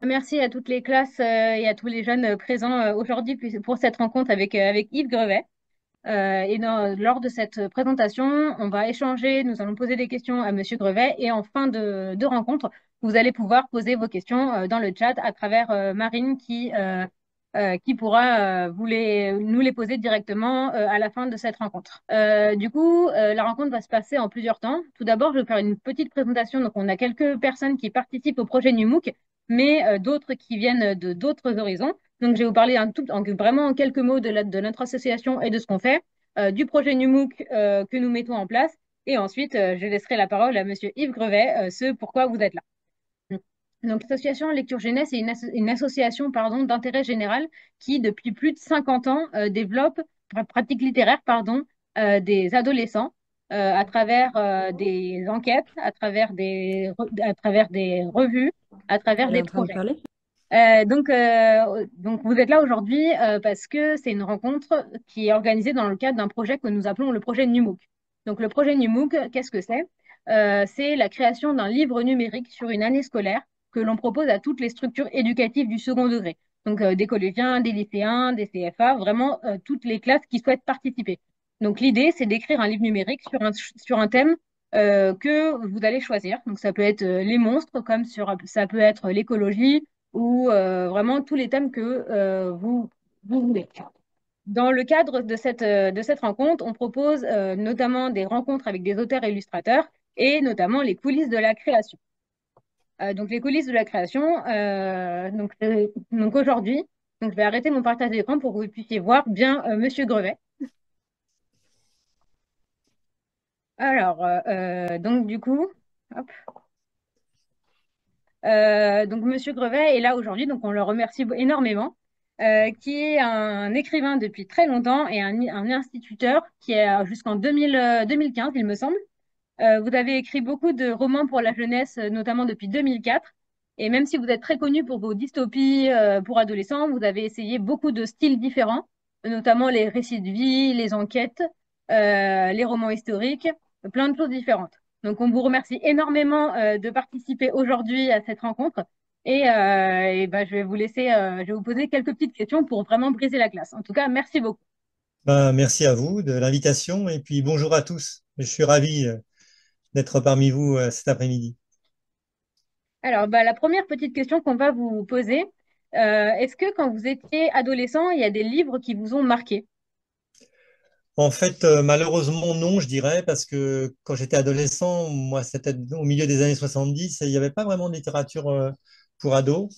Merci à toutes les classes et à tous les jeunes présents aujourd'hui pour cette rencontre avec Yves Grevet. Lors de cette présentation, on va échanger, nous allons poser des questions à Monsieur Grevet et en fin de rencontre, vous allez pouvoir poser vos questions dans le chat à travers Marine qui pourra nous les poser directement à la fin de cette rencontre. La rencontre va se passer en plusieurs temps. Tout d'abord, je vais faire une petite présentation. Donc, on a quelques personnes qui participent au projet NUMOOC, mais d'autres qui viennent de d'autres horizons. Donc, je vais vous parler vraiment en quelques mots de notre association et de ce qu'on fait, du projet NUMOOC que nous mettons en place. Et ensuite, je laisserai la parole à Monsieur Yves Grevet, ce pourquoi vous êtes là. Donc, l'association Lecture Jeunesse est une association d'intérêt général qui, depuis plus de 50 ans, développe pratique littéraire des adolescents à travers des enquêtes, à travers des revues, à travers Elle est des en train de projets. parler? Donc, vous êtes là aujourd'hui parce que c'est une rencontre qui est organisée dans le cadre d'un projet que nous appelons le projet NUMOOC. Donc, le projet NUMOOC, qu'est-ce que c'est? C'est la création d'un livre numérique sur une année scolaire que l'on propose à toutes les structures éducatives du second degré. Donc, des collégiens, des lycéens, des CFA, vraiment toutes les classes qui souhaitent participer. Donc, l'idée, c'est d'écrire un livre numérique sur un thème que vous allez choisir. Donc, ça peut être les monstres, ça peut être l'écologie ou vraiment tous les thèmes que vous voulez. Dans le cadre de cette rencontre, on propose notamment des rencontres avec des auteurs et illustrateurs et notamment les coulisses de la création. Donc, les coulisses de la création, donc aujourd'hui, donc je vais arrêter mon partage d'écran pour que vous puissiez voir bien Monsieur Grevet. Donc du coup, hop. Donc, Monsieur Grevet est là aujourd'hui, donc on le remercie énormément, qui est un écrivain depuis très longtemps et un instituteur qui est jusqu'en 2015, il me semble. Vous avez écrit beaucoup de romans pour la jeunesse, notamment depuis 2004. Et même si vous êtes très connu pour vos dystopies pour adolescents, vous avez essayé beaucoup de styles différents, notamment les récits de vie, les enquêtes, les romans historiques, plein de choses différentes. Donc, on vous remercie énormément de participer aujourd'hui à cette rencontre. Je vais je vais vous poser quelques petites questions pour vraiment briser la glace. En tout cas, merci beaucoup. Ben, merci à vous de l'invitation et puis bonjour à tous. Je suis ravi d'être parmi vous cet après-midi. La première petite question qu'on va vous poser, est-ce que quand vous étiez adolescent, il y a des livres qui vous ont marqué? En fait, malheureusement, non, je dirais, parce que quand j'étais adolescent, moi, c'était au milieu des années 70, et il n'y avait pas vraiment de littérature pour ados.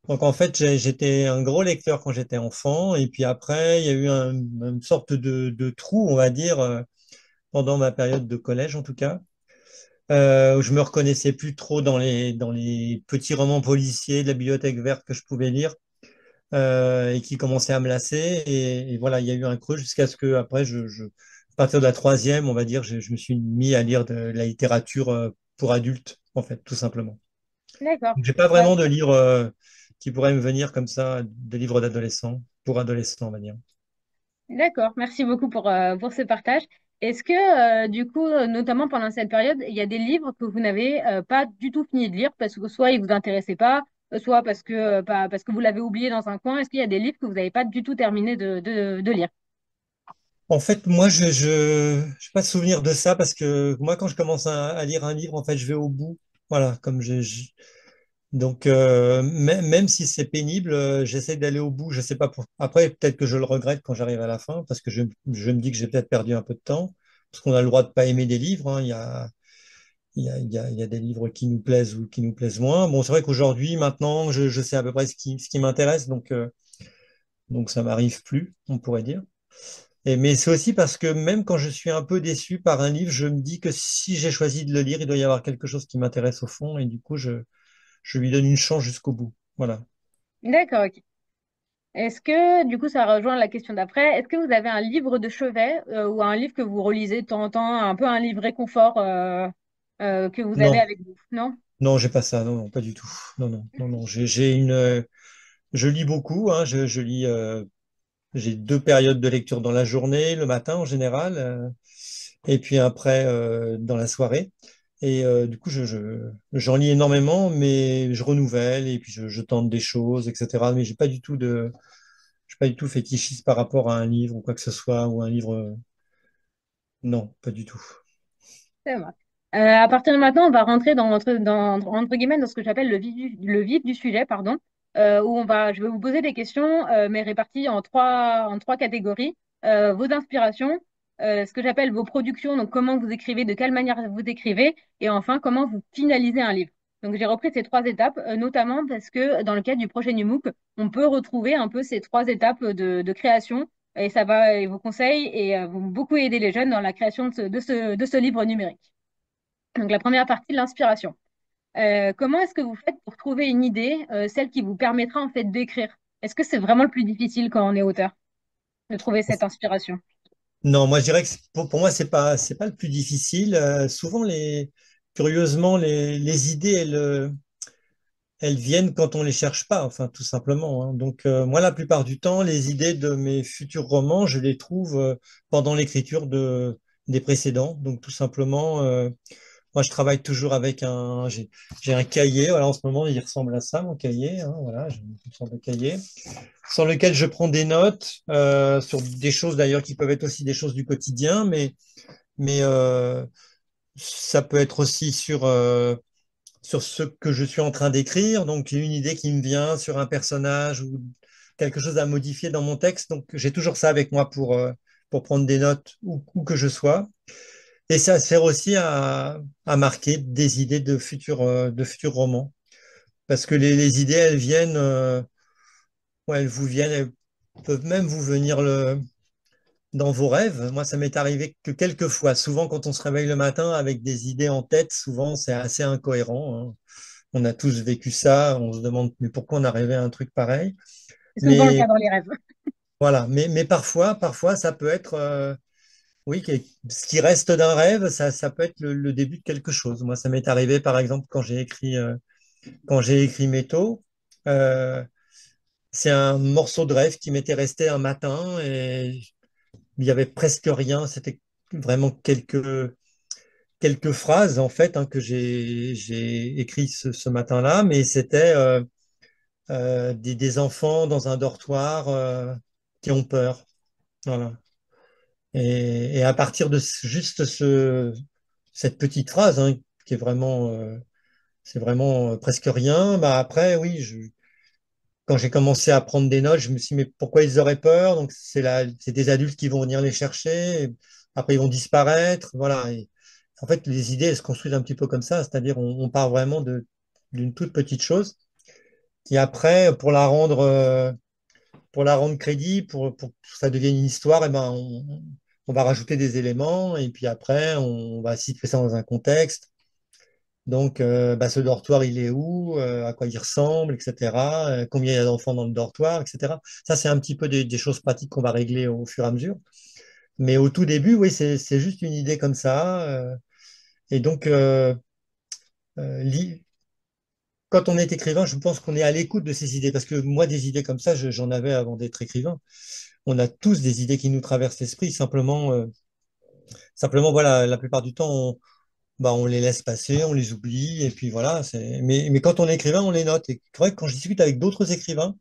Donc, en fait, j'étais un gros lecteur quand j'étais enfant, et puis après, il y a eu une sorte de trou, on va dire, pendant ma période de collège, en tout cas. Où je me reconnaissais plus trop dans les petits romans policiers de la bibliothèque verte que je pouvais lire et qui commençaient à me lasser. Et voilà, il y a eu un creux jusqu'à ce que, après, à partir de la troisième, on va dire, je me suis mis à lire de la littérature pour adultes, en fait, tout simplement. D'accord. Donc, j'ai pas Euh, vraiment de livres qui pourraient me venir comme ça, de livres d'adolescents, pour adolescents, on va dire. d'accord. Merci beaucoup pour ce partage. Est-ce que, notamment pendant cette période, il y a des livres que vous n'avez pas du tout fini de lire parce que soit ils vous intéressaient pas, soit parce que vous l'avez oublié dans un coin. Est-ce qu'il y a des livres que vous n'avez pas du tout terminé de lire? En fait, moi, je n'ai pas de souvenir de ça parce que moi, quand je commence à lire un livre, en fait, je vais au bout. Voilà, donc, même si c'est pénible, j'essaie d'aller au bout. Je sais pas Après, peut-être que je le regrette quand j'arrive à la fin parce que je me dis que j'ai peut-être perdu un peu de temps parce qu'on a le droit de pas aimer des livres, hein. Il y a des livres qui nous plaisent ou qui nous plaisent moins. Bon, c'est vrai qu'aujourd'hui, maintenant, je sais à peu près ce qui m'intéresse, donc ça m'arrive plus, on pourrait dire. Mais c'est aussi parce que même quand je suis un peu déçu par un livre, je me dis que si j'ai choisi de le lire, il doit y avoir quelque chose qui m'intéresse au fond, et du coup, je lui donne une chance jusqu'au bout. Voilà. D'accord, ok. Est-ce que, du coup, ça rejoint la question d'après, est-ce que vous avez un livre de chevet ou un livre que vous relisez de temps en temps, un peu un livre réconfort que vous avez Non, avec vous? Non? non, j'ai pas ça. Non, non, pas du tout. Non, non, non, non. Je lis beaucoup. Hein, j'ai deux périodes de lecture dans la journée, le matin en général, et puis après dans la soirée. Et du coup, j'en lis énormément, mais je renouvelle et puis je tente des choses, etc. Mais je suis pas du tout fétichiste par rapport à un livre ou quoi que ce soit, ou un livre. Non, pas du tout. Ça va. À partir de maintenant, on va rentrer entre guillemets, dans ce que j'appelle le vif du sujet, pardon, où je vais vous poser des questions, mais réparties en trois catégories. Vos inspirations, ce que j'appelle vos productions, donc comment vous écrivez, de quelle manière vous écrivez, et enfin, comment vous finalisez un livre. Donc, j'ai repris ces trois étapes, notamment parce que dans le cadre du projet NUMOOC, on peut retrouver un peu ces trois étapes de création et vos conseils vont beaucoup aider les jeunes dans la création de ce livre numérique. Donc, la première partie, l'inspiration. Comment est-ce que vous faites pour trouver une idée, celle qui vous permettra en fait d'écrire? Est-ce que c'est vraiment le plus difficile quand on est auteur, de trouver cette inspiration? Non, moi je dirais que pour moi, c'est pas le plus difficile. Souvent, curieusement, les idées, elles viennent quand on les cherche pas, enfin, tout simplement, hein. Donc, moi, la plupart du temps, les idées de mes futurs romans, je les trouve pendant l'écriture des précédents. Donc, tout simplement, moi, je travaille toujours avec j'ai un cahier. Voilà, en ce moment, il ressemble à ça, mon cahier, hein, voilà, j'ai une sorte de cahier sur lequel je prends des notes sur des choses d'ailleurs qui peuvent être aussi des choses du quotidien, mais ça peut être aussi sur ce que je suis en train d'écrire. Donc, une idée qui me vient sur un personnage ou quelque chose à modifier dans mon texte. Donc, j'ai toujours ça avec moi pour prendre des notes où que je sois. Et ça sert aussi à marquer des idées de futurs romans. Parce que les idées, elles viennent, ouais, elles vous viennent, elles peuvent même vous venir dans vos rêves. Moi, ça m'est arrivé que quelques fois. Souvent, quand on se réveille le matin avec des idées en tête, souvent, c'est assez incohérent, hein. On a tous vécu ça. On se demande, mais pourquoi on arrivait à un truc pareil? C'est souvent le cas Mais dans les rêves. voilà. Mais parfois, ça peut être, oui, ce qui reste d'un rêve, ça peut être le début de quelque chose. Moi, ça m'est arrivé, par exemple, quand j'ai écrit Métaux. Euh, c'est un morceau de rêve qui m'était resté un matin et il y avait presque rien. C'était vraiment quelques phrases en fait, hein, que j'ai écrit ce matin-là, mais c'était des enfants dans un dortoir qui ont peur. Voilà. Et à partir de juste cette petite phrase, hein, qui est vraiment, c'est vraiment presque rien, bah après, oui, quand j'ai commencé à prendre des notes, je me suis dit, mais pourquoi ils auraient peur? Donc, c'est des adultes qui vont venir les chercher. Et après, ils vont disparaître. Voilà. Et en fait, les idées, elles se construisent un petit peu comme ça. C'est-à-dire, on part vraiment d'une toute petite chose qui après, pour la rendre crédible, pour que ça devienne une histoire, et ben, on va rajouter des éléments. Et puis après, on va situer ça dans un contexte. Donc, bah, ce dortoir, il est où, à quoi il ressemble, etc. Combien il y a d'enfants dans le dortoir, etc. Ça, c'est un petit peu des choses pratiques qu'on va régler au fur et à mesure. Mais au tout début, oui, c'est juste une idée comme ça. Et donc, euh, li- quand on est écrivain, je pense qu'on est à l'écoute de ces idées. Parce que moi, des idées comme ça, j'en avais avant d'être écrivain. On a tous des idées qui nous traversent l'esprit. Simplement, voilà, la plupart du temps, bah, on les laisse passer, on les oublie, et puis voilà. Mais quand on est écrivain, on les note. Et c'est vrai que quand je discute avec d'autres écrivains,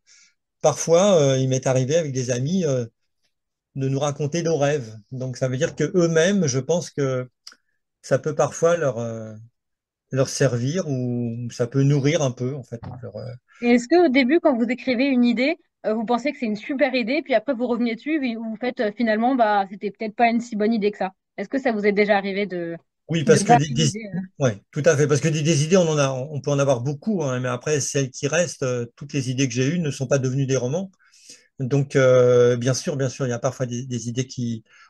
parfois, il m'est arrivé avec des amis de nous raconter nos rêves. Donc ça veut dire que eux-mêmes, je pense que ça peut parfois leur servir ou ça peut nourrir un peu, en fait, Et est-ce que au début, quand vous écrivez une idée, vous pensez que c'est une super idée, puis après vous revenez dessus, et vous faites finalement, bah, c'était peut-être pas une si bonne idée que ça. Est-ce que ça vous est déjà arrivé Oui, de parce que voir une idée? ouais, tout à fait. Parce que des idées, on peut en avoir beaucoup, hein, mais après, celles qui restent, toutes les idées que j'ai eues ne sont pas devenues des romans. Donc, bien sûr, il y a parfois des idées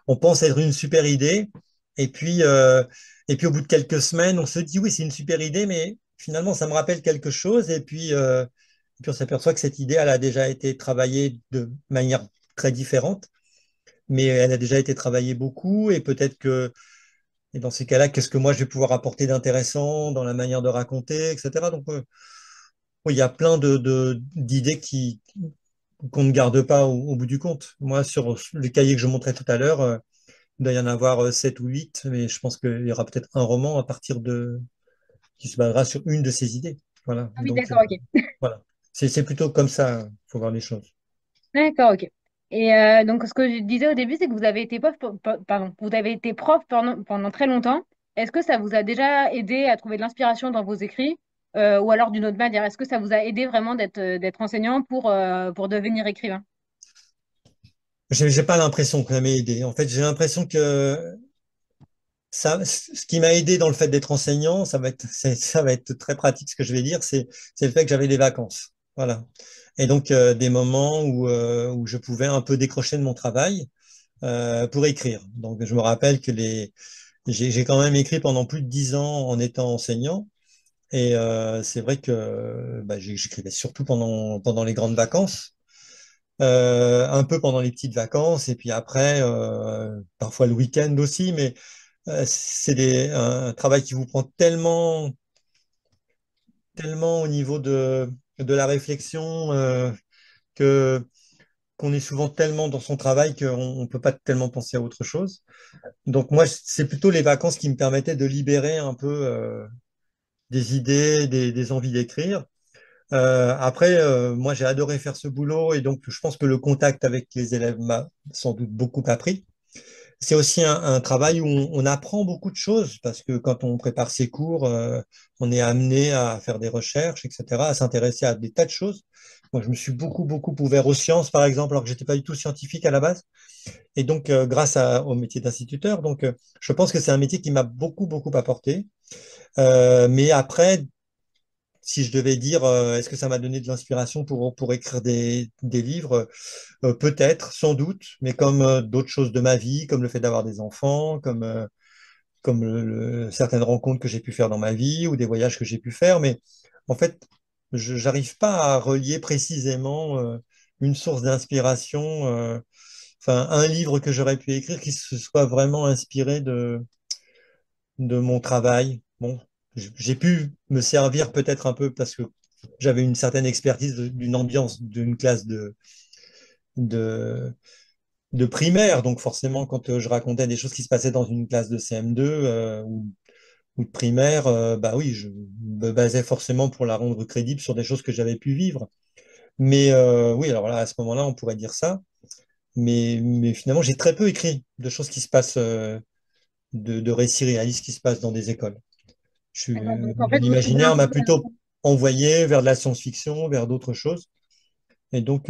on pense être une super idée, et puis, euh, et puis au bout de quelques semaines, on se dit oui, c'est une super idée, mais finalement, ça me rappelle quelque chose, et puis on s'aperçoit que cette idée, elle a déjà été travaillée de manière très différente, mais elle a déjà été travaillée beaucoup, et peut-être et dans ces cas-là, qu'est-ce que moi je vais pouvoir apporter d'intéressant dans la manière de raconter, etc. Donc, oui, il y a plein d'idées qu'on ne garde pas au bout du compte. Moi, sur le cahier que je montrais tout à l'heure, Il doit y en avoir 7 ou 8, mais je pense qu'il y aura peut-être un roman à partir qui se basera sur une de ces idées. Voilà. Ah oui, Donc, d'accord, ok. voilà. C'est plutôt comme ça, il faut voir les choses. D'accord, ok. Et donc, ce que je disais au début, c'est que vous avez été prof, pardon, vous avez été prof pendant très longtemps. Est-ce que ça vous a déjà aidé à trouver de l'inspiration dans vos écrits? Ou alors d'une autre manière, est-ce que ça vous a aidé vraiment d'être enseignant pour devenir écrivain? J'ai pas l'impression que ça m'ait aidé. En fait, j'ai l'impression que ça, ce qui m'a aidé dans le fait d'être enseignant, ça va être très pratique ce que je vais dire, c'est le fait que j'avais des vacances. Voilà. Et donc, des moments où je pouvais un peu décrocher de mon travail pour écrire. Donc, je me rappelle que j'ai quand même écrit pendant plus de 10 ans en étant enseignant. Et c'est vrai que bah, j'écrivais surtout pendant les grandes vacances, un peu pendant les petites vacances, et puis après, parfois le week-end aussi, mais c'est un travail qui vous prend tellement au niveau de la réflexion que qu'on est souvent tellement dans son travail qu'on ne peut pas tellement penser à autre chose. Donc moi, c'est plutôt les vacances qui me permettaient de libérer un peu des idées, des envies d'écrire. Après, moi, j'ai adoré faire ce boulot et donc je pense que le contact avec les élèves m'a sans doute beaucoup appris. C'est aussi un travail où on apprend beaucoup de choses parce que quand on prépare ses cours, on est amené à faire des recherches, etc., à s'intéresser à des tas de choses. Moi, je me suis beaucoup ouvert aux sciences, par exemple, alors que j'étais pas du tout scientifique à la base. Et donc, grâce au métier d'instituteur, donc, je pense que c'est un métier qui m'a beaucoup apporté. Mais après, si je devais dire, est-ce que ça m'a donné de l'inspiration pour écrire des livres? Peut-être, sans doute, mais comme d'autres choses de ma vie, comme le fait d'avoir des enfants, comme certaines rencontres que j'ai pu faire dans ma vie ou des voyages que j'ai pu faire. Mais en fait, je n'arrive pas à relier précisément une source d'inspiration, enfin un livre que j'aurais pu écrire qui se soit vraiment inspiré de mon travail. Bon, j'ai pu me servir peut-être un peu parce que j'avais une certaine expertise d'une ambiance d'une classe de, de primaire. Donc forcément, quand je racontais des choses qui se passaient dans une classe de CM2 ou de primaire, bah oui, je me basais forcément pour la rendre crédible sur des choses que j'avais pu vivre. Mais oui, alors là, à ce moment-là, on pourrait dire ça. Mais finalement, j'ai très peu écrit de choses qui se passent, de récits réalistes qui se passent dans des écoles. D'accord, donc en Mon fait, vous trouvez un imaginaire peu... m'a plutôt envoyé vers de la science-fiction, vers d'autres choses. Et donc,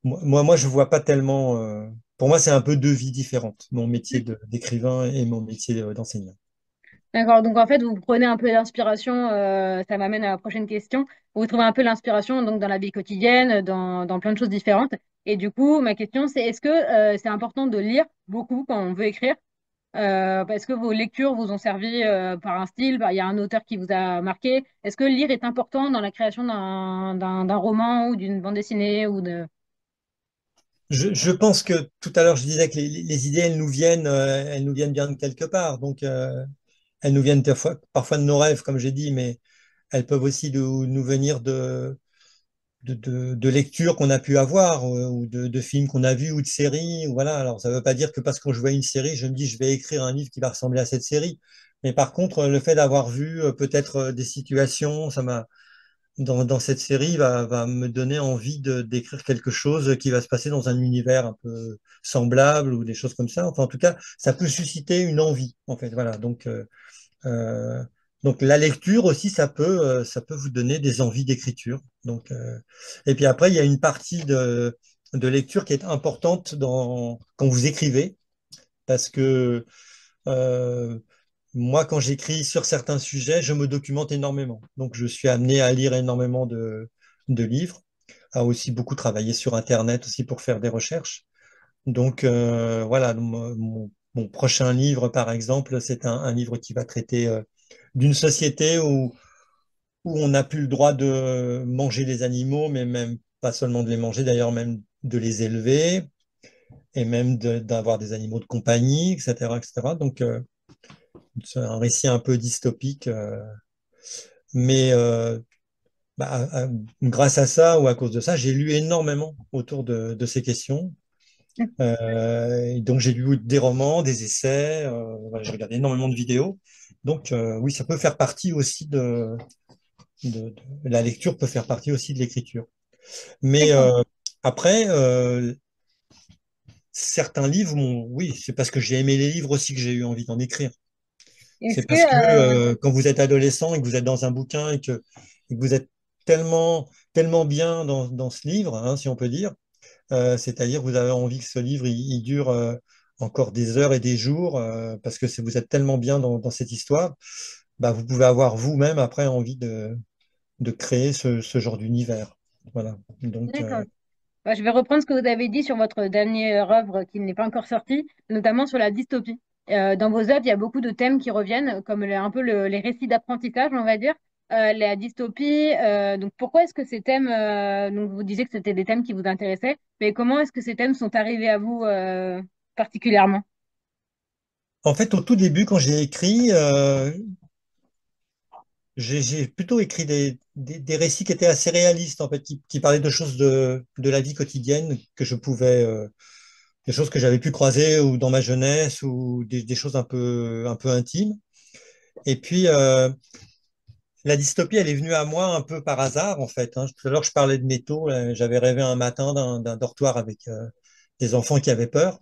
moi, je vois pas tellement. Pour moi, c'est un peu deux vies différentes, mon métier d'écrivain et mon métier d'enseignant. D'accord, donc en fait, vous prenez un peu d'inspiration, ça m'amène à la prochaine question. Vous trouvez un peu l'inspiration donc dans la vie quotidienne, dans plein de choses différentes. Et du coup, ma question, c'est est-ce que c'est important de lire beaucoup quand on veut écrire? Parce que vos lectures vous ont servi par un style, il y a un auteur qui vous a marqué. Est-ce que lire est important dans la création d'un roman ou d'une bande dessinée ou de... Je pense que tout à l'heure, je disais que les idées, elles nous viennent bien de quelque part. Donc, elles nous viennent parfois de nos rêves, comme j'ai dit, mais elles peuvent aussi nous venir de lectures qu'on a pu avoir ou de films qu'on a vus ou de séries. Voilà. Alors, ça ne veut pas dire que parce qu'on jouait une série, je me dis je vais écrire un livre qui va ressembler à cette série. Mais par contre, le fait d'avoir vu peut-être des situations, dans cette série va me donner envie d'écrire quelque chose qui va se passer dans un univers un peu semblable ou des choses comme ça. Enfin, en tout cas, ça peut susciter une envie, en fait. Voilà. Euh, donc la lecture aussi, ça peut vous donner des envies d'écriture. Et puis après, il y a une partie de lecture qui est importante quand vous écrivez, parce que euh, moi, quand j'écris sur certains sujets, je me documente énormément. Donc je suis amené à lire énormément de livres, à aussi beaucoup travailler sur Internet aussi pour faire des recherches. Donc voilà, mon prochain livre, par exemple, c'est un livre qui va traiter d'une société où on n'a plus le droit de manger les animaux, mais même pas seulement de les manger, d'ailleurs même de les élever et même d'avoir des animaux de compagnie, etc., etc. Donc c'est un récit un peu dystopique, mais bah, grâce à ça ou à cause de ça, j'ai lu énormément autour de ces questions. Et donc j'ai lu des romans, des essais, voilà, j'ai regardé énormément de vidéos. Donc oui, ça peut faire partie aussi la lecture peut faire partie aussi de l'écriture. Mais D'accord. après, certains livres, oui, c'est parce que j'ai aimé les livres aussi que j'ai eu envie d'en écrire. Est-ce C'est que, parce que quand vous êtes adolescent et que vous êtes dans un bouquin et que vous êtes tellement bien dans ce livre, hein, si on peut dire, c'est-à-dire que vous avez envie que ce livre il dure encore des heures et des jours parce que vous êtes tellement bien dans cette histoire, bah, vous pouvez avoir vous-même après envie de créer ce genre d'univers. Voilà. Donc, d'accord. Bah, je vais reprendre ce que vous avez dit sur votre dernière œuvre qui n'est pas encore sortie, notamment sur la dystopie. Dans vos œuvres, il y a beaucoup de thèmes qui reviennent, comme un peu les récits d'apprentissage, on va dire. La dystopie, donc pourquoi est-ce que ces thèmes, donc vous disiez que c'était des thèmes qui vous intéressaient, mais comment est-ce que ces thèmes sont arrivés à vous particulièrement? en fait, au tout début, quand j'ai écrit, j'ai plutôt écrit des récits qui étaient assez réalistes, en fait, qui parlaient de choses de la vie quotidienne que je pouvais, des choses que j'avais pu croiser ou dans ma jeunesse ou des choses un peu intimes. Et puis, la dystopie, elle est venue à moi un peu par hasard, en fait, hein. Tout à l'heure, je parlais de métaux. J'avais rêvé un matin d'un dortoir avec des enfants qui avaient peur.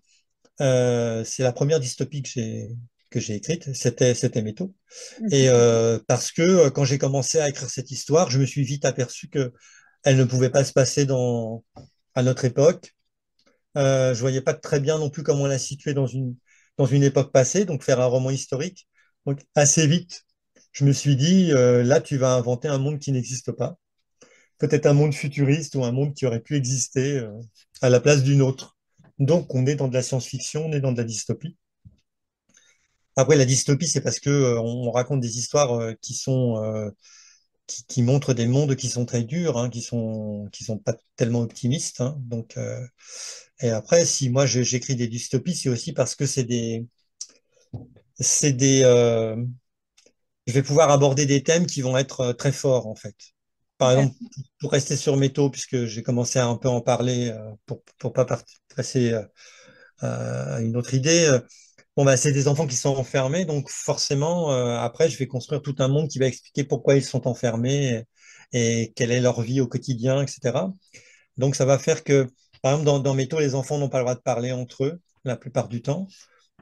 C'est la première dystopie que j'ai écrite. C'était métaux. Et parce que quand j'ai commencé à écrire cette histoire, je me suis vite aperçu que elle ne pouvait pas se passer à notre époque. Je voyais pas très bien non plus comment la situer dans une époque passée, donc faire un roman historique. Donc assez vite, je me suis dit, là, tu vas inventer un monde qui n'existe pas. Peut-être un monde futuriste ou un monde qui aurait pu exister à la place d'une autre. Donc on est dans de la science-fiction, on est dans de la dystopie. Après, la dystopie, c'est parce que on raconte des histoires qui montrent des mondes qui sont très durs, hein, qui sont pas tellement optimistes, hein. Donc, et après, si moi j'écris des dystopies, c'est aussi parce que c'est des, je vais pouvoir aborder des thèmes qui vont être très forts en fait. Par exemple, pour rester sur métaux, puisque j'ai commencé à un peu en parler pour pas passer à une autre idée. Bon, bah, c'est des enfants qui sont enfermés, donc forcément, après, je vais construire tout un monde qui va expliquer pourquoi ils sont enfermés et quelle est leur vie au quotidien, etc. Donc, ça va faire que, par exemple, dans Métaux, les enfants n'ont pas le droit de parler entre eux la plupart du temps.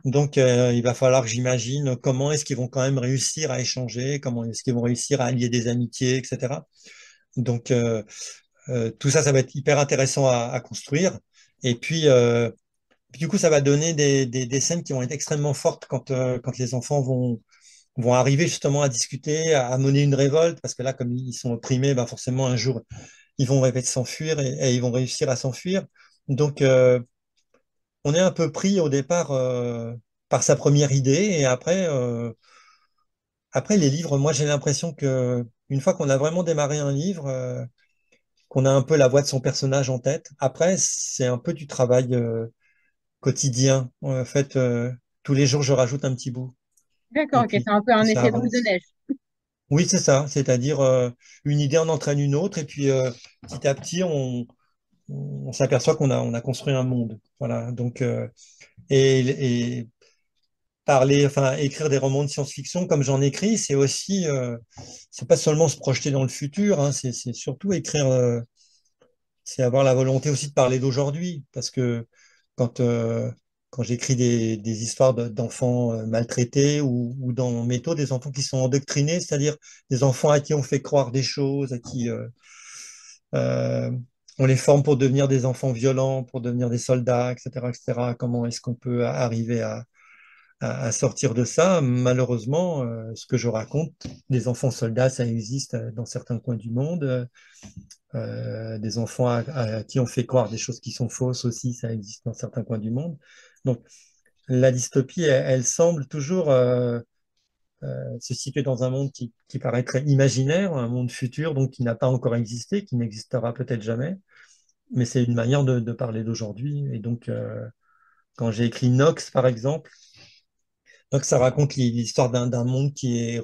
Donc, il va falloir que j'imagine comment est-ce qu'ils vont quand même réussir à échanger, comment est-ce qu'ils vont réussir à allier des amitiés, etc. Donc, tout ça, ça va être hyper intéressant à construire. Et puis, du coup, ça va donner des scènes qui vont être extrêmement fortes quand les enfants vont arriver justement à discuter, à mener une révolte, parce que là, comme ils sont opprimés, bah forcément, un jour, ils vont rêver de s'enfuir et ils vont réussir à s'enfuir. Donc, on est un peu pris au départ par sa première idée, et après les livres, moi, j'ai l'impression que une fois qu'on a vraiment démarré un livre, qu'on a un peu la voix de son personnage en tête, après, c'est un peu du travail quotidien. En fait, tous les jours, je rajoute un petit bout. D'accord, Et ok, c'est puis, un peu un ça effet boule de avance. neige. Oui, c'est ça. C'est-à-dire, une idée en entraîne une autre. Et puis, petit à petit, on s'aperçoit on a construit un monde. Voilà. Donc, et parler, enfin, écrire des romans de science-fiction comme j'en écris, c'est aussi, c'est pas seulement se projeter dans le futur, hein, c'est surtout écrire, c'est avoir la volonté aussi de parler d'aujourd'hui, parce que quand, quand j'écris des histoires d'enfants maltraités ou dans Métaux, des enfants qui sont endoctrinés, c'est-à-dire des enfants à qui on fait croire des choses, à qui euh, on les forme pour devenir des enfants violents, pour devenir des soldats, etc., etc. Comment est-ce qu'on peut arriver à sortir de ça? Malheureusement, ce que je raconte, des enfants soldats, ça existe dans certains coins du monde. Des enfants à qui on fait croire des choses qui sont fausses aussi, ça existe dans certains coins du monde. Donc, la dystopie, elle semble toujours se situer dans un monde qui paraîtrait imaginaire, un monde futur, donc qui n'a pas encore existé, qui n'existera peut-être jamais, mais c'est une manière de parler d'aujourd'hui. Et donc, quand j'ai écrit Nox, par exemple, Nox, ça raconte l'histoire d'un monde qui est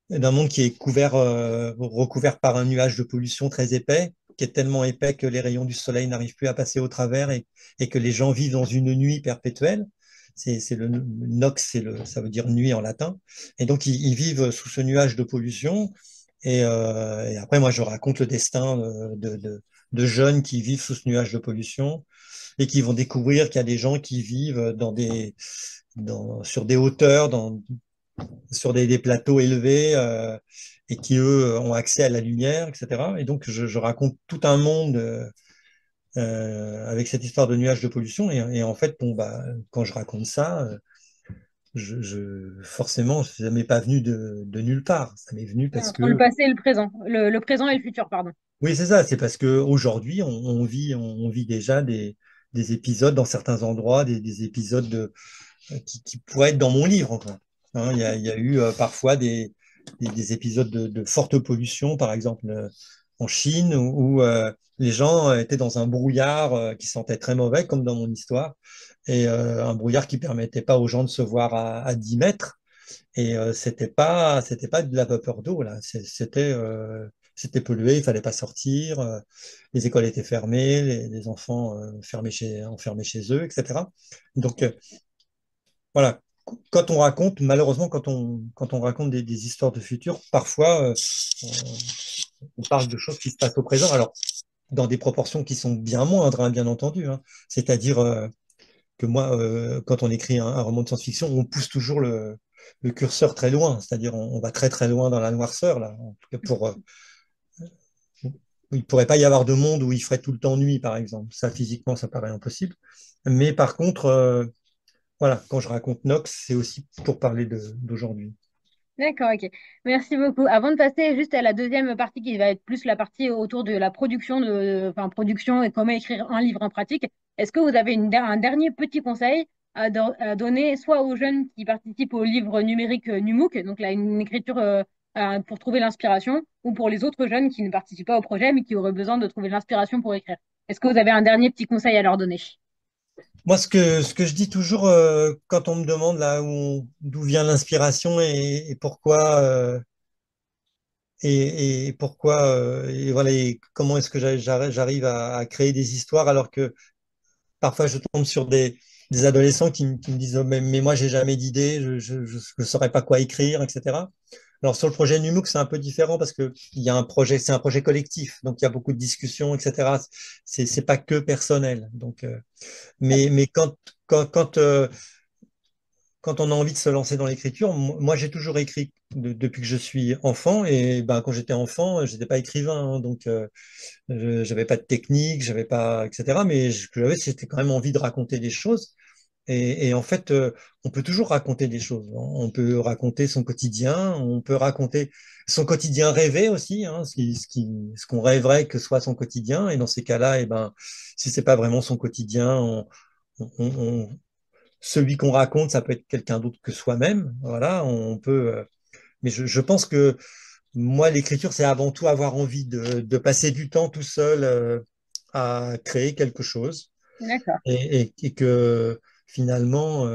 d'un monde qui est recouvert par un nuage de pollution très épais, qui est tellement épais que les rayons du soleil n'arrivent plus à passer au travers et que les gens vivent dans une nuit perpétuelle. C'est le nox, ça veut dire nuit en latin. Et donc, ils vivent sous ce nuage de pollution. Et après, moi, je raconte le destin de jeunes qui vivent sous ce nuage de pollution et qui vont découvrir qu'il y a des gens qui vivent sur des hauteurs, sur des plateaux élevés, et qui, eux, ont accès à la lumière, etc. Et donc, je raconte tout un monde avec cette histoire de nuages de pollution. Et en fait, bon, bah, quand je raconte ça, forcément, ça m'est pas venu de nulle part. Ça m'est venu parce Entre le que, passé et le présent, le présent et le futur, pardon. oui, c'est ça, c'est parce que aujourd'hui, on vit déjà des épisodes dans certains endroits, des épisodes qui pourraient être dans mon livre, quoi. Hein, il y a eu parfois des épisodes de forte pollution, par exemple en Chine, où les gens étaient dans un brouillard qui sentait très mauvais, comme dans mon histoire, et un brouillard qui permettait pas aux gens de se voir à 10 mètres. Et c'était pas de la vapeur d'eau, là. C'était pollué, il fallait pas sortir. Les écoles étaient fermées, les enfants enfermés chez eux, etc. Donc, voilà. Quand on raconte, malheureusement, quand on raconte des histoires de futur, parfois, on parle de choses qui se passent au présent. Alors, dans des proportions qui sont bien moindres, hein, bien entendu, hein. C'est-à-dire que moi, quand on écrit un roman de science-fiction, on pousse toujours le curseur très loin. C'est-à-dire, on va très, très loin dans la noirceur, là. En tout cas, il ne pourrait pas y avoir de monde où il ferait tout le temps nuit, par exemple. Ça, physiquement, ça paraît impossible. Mais par contre, voilà, quand je raconte Nox, c'est aussi pour parler d'aujourd'hui. D'accord, ok. Merci beaucoup. Avant de passer juste à la deuxième partie qui va être plus la partie autour de la production enfin, production et comment écrire un livre en pratique, est-ce que vous avez un dernier petit conseil à donner soit aux jeunes qui participent au livre numérique Numook, donc là une écriture pour trouver l'inspiration, ou pour les autres jeunes qui ne participent pas au projet mais qui auraient besoin de trouver l'inspiration pour écrire? Est-ce que vous avez un dernier petit conseil à leur donner? Moi, ce que je dis toujours quand on me demande là d'où vient l'inspiration et pourquoi et pourquoi et voilà et comment est-ce que j'arrive à créer des histoires alors que parfois je tombe sur des adolescents qui me disent oh, mais moi j'ai jamais d'idée, je saurais pas quoi écrire, etc. Alors sur le projet Numook, c'est un peu différent parce que il y a un projet, c'est un projet collectif, donc il y a beaucoup de discussions, etc. C'est pas que personnel, donc mais quand on a envie de se lancer dans l'écriture, moi j'ai toujours écrit depuis que je suis enfant et ben quand j'étais enfant, j'étais pas écrivain, hein, donc j'avais pas de technique, j'avais pas etc. Mais ce que j'avais c'était quand même envie de raconter des choses et en fait on peut toujours raconter des choses, hein. On peut raconter son quotidien, on peut raconter son quotidien rêvé aussi, hein, ce qu'on rêverait que soit son quotidien et dans ces cas-là, et ben si c'est pas vraiment son quotidien, on, on- celui qu'on raconte, ça peut être quelqu'un d'autre que soi-même. Voilà, on peut. Mais je pense que moi, l'écriture, c'est avant tout avoir envie de passer du temps tout seul à créer quelque chose D'accord. et que finalement,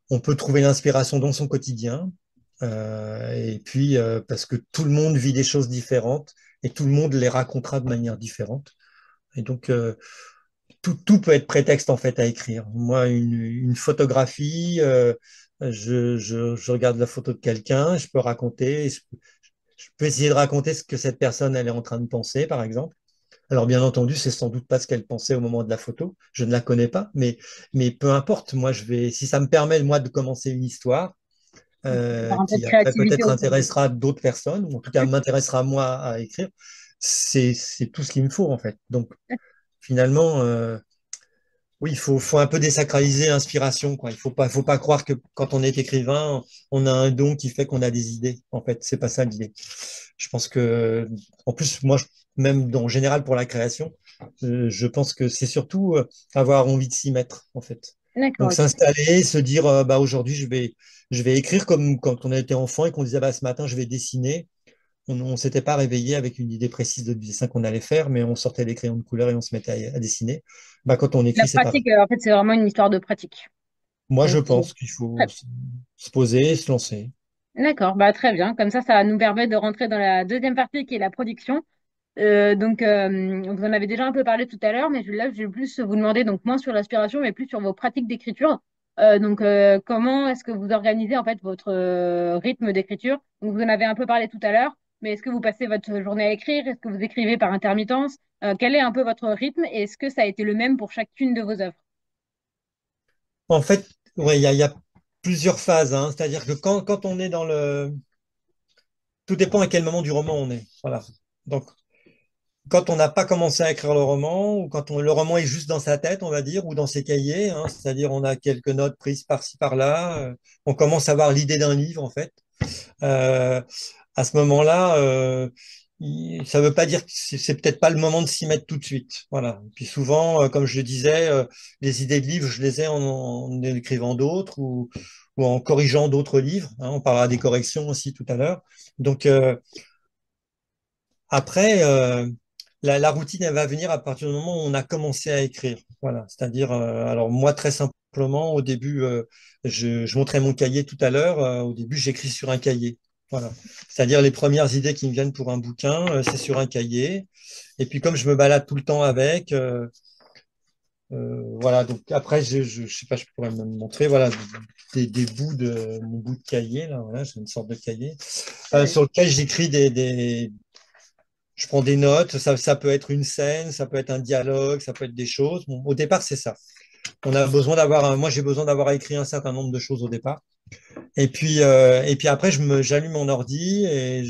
on peut trouver l'inspiration dans son quotidien. Et puis, parce que tout le monde vit des choses différentes et tout le monde les racontera de manière différente. Et donc, tout peut être prétexte en fait à écrire. Moi, une photographie, je regarde la photo de quelqu'un, je peux raconter, je peux essayer de raconter ce que cette personne elle est en train de penser, par exemple. Alors bien entendu, c'est sans doute pas ce qu'elle pensait au moment de la photo. Je ne la connais pas, mais peu importe. Moi, si ça me permet moi de commencer une histoire Avoir un peu de qui après créativité peut-être autour de. intéressera d'autres personnes, ou en tout cas m'intéressera moi à écrire, c'est tout ce qu'il me faut en fait. Donc finalement. Oui, il faut un peu désacraliser l'inspiration, quoi. Il faut pas croire que quand on est écrivain, on a un don qui fait qu'on a des idées. En fait, c'est pas ça l'idée. Je pense que, en plus, moi, même en général pour la création, je pense que c'est surtout avoir envie de s'y mettre, en fait. D'accord, Donc ok. s'installer, se dire, bah aujourd'hui, je vais écrire comme quand on était enfant et qu'on disait, bah ce matin, je vais dessiner. On ne s'était pas réveillé avec une idée précise de dessin qu'on allait faire, mais on sortait les crayons de couleur et on se mettait à dessiner. Bah, quand on La écrit, c'est pareil. pratique, en fait, c'est vraiment une histoire de pratique. Moi, je Donc, pense qu'il faut se poser et se lancer. d'accord, bah, très bien. Comme ça nous permet de rentrer dans la deuxième partie qui est la production. Vous en avez déjà un peu parlé tout à l'heure, mais là, je vais plus vous demander, donc moins sur l'inspiration, mais plus sur vos pratiques d'écriture. Comment est-ce que vous organisez en fait votre rythme d'écriture? Donc, vous en avez un peu parlé tout à l'heure, mais est-ce que vous passez votre journée à écrire? Est-ce que vous écrivez par intermittence? Quel est un peu votre rythme et est-ce que ça a été le même pour chacune de vos œuvres? En fait, ouais, il y a plusieurs phases, hein. C'est-à-dire que quand on est dans le... Tout dépend à quel moment du roman on est. Voilà. Donc, quand on n'a pas commencé à écrire le roman, ou quand le roman est juste dans sa tête, on va dire, ou dans ses cahiers, hein, c'est-à-dire on a quelques notes prises par-ci, par-là, on commence à avoir l'idée d'un livre, en fait. Euh, à ce moment-là, ça ne veut pas dire que c'est peut-être pas le moment de s'y mettre tout de suite. Voilà. Puis souvent, comme je le disais, les idées de livres, je les ai en écrivant d'autres ou en corrigeant d'autres livres, hein. On parlera des corrections aussi tout à l'heure. Donc, après, la routine, elle va venir à partir du moment où on a commencé à écrire. Voilà. C'est-à-dire, alors moi, très simplement, au début, je montrais mon cahier tout à l'heure. Au début, j'écris sur un cahier. Voilà. C'est-à-dire, les premières idées qui me viennent pour un bouquin, c'est sur un cahier. Et puis, comme je me balade tout le temps avec, voilà. Donc, après, je sais pas, je pourrais me montrer, voilà, des bouts de mon bout de cahier, là. Voilà, j'ai une sorte de cahier, Oui. sur lequel j'écris je prends des notes, ça peut être une scène, ça peut être un dialogue, ça peut être des choses. Bon, au départ, c'est ça. On a besoin moi, j'ai besoin d'avoir écrit un certain nombre de choses au départ. Et puis après, j'allume mon ordi et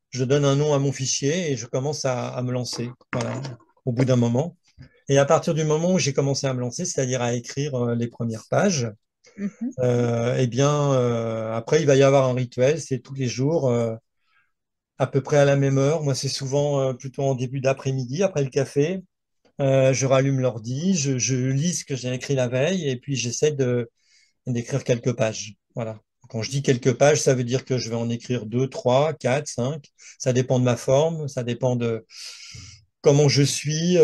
je donne un nom à mon fichier et je commence à me lancer. Voilà, au bout d'un moment. Et à partir du moment où j'ai commencé à me lancer, c'est-à-dire à écrire les premières pages, Mhm. eh bien, après, il va y avoir un rituel. C'est tous les jours, à peu près à la même heure. Moi, c'est souvent plutôt en début d'après-midi, après le café. Je rallume l'ordi, je lis ce que j'ai écrit la veille et puis j'essaie d'écrire quelques pages. Voilà. Quand je dis quelques pages, ça veut dire que je vais en écrire deux, trois, quatre, cinq. Ça dépend de ma forme, ça dépend de comment je suis.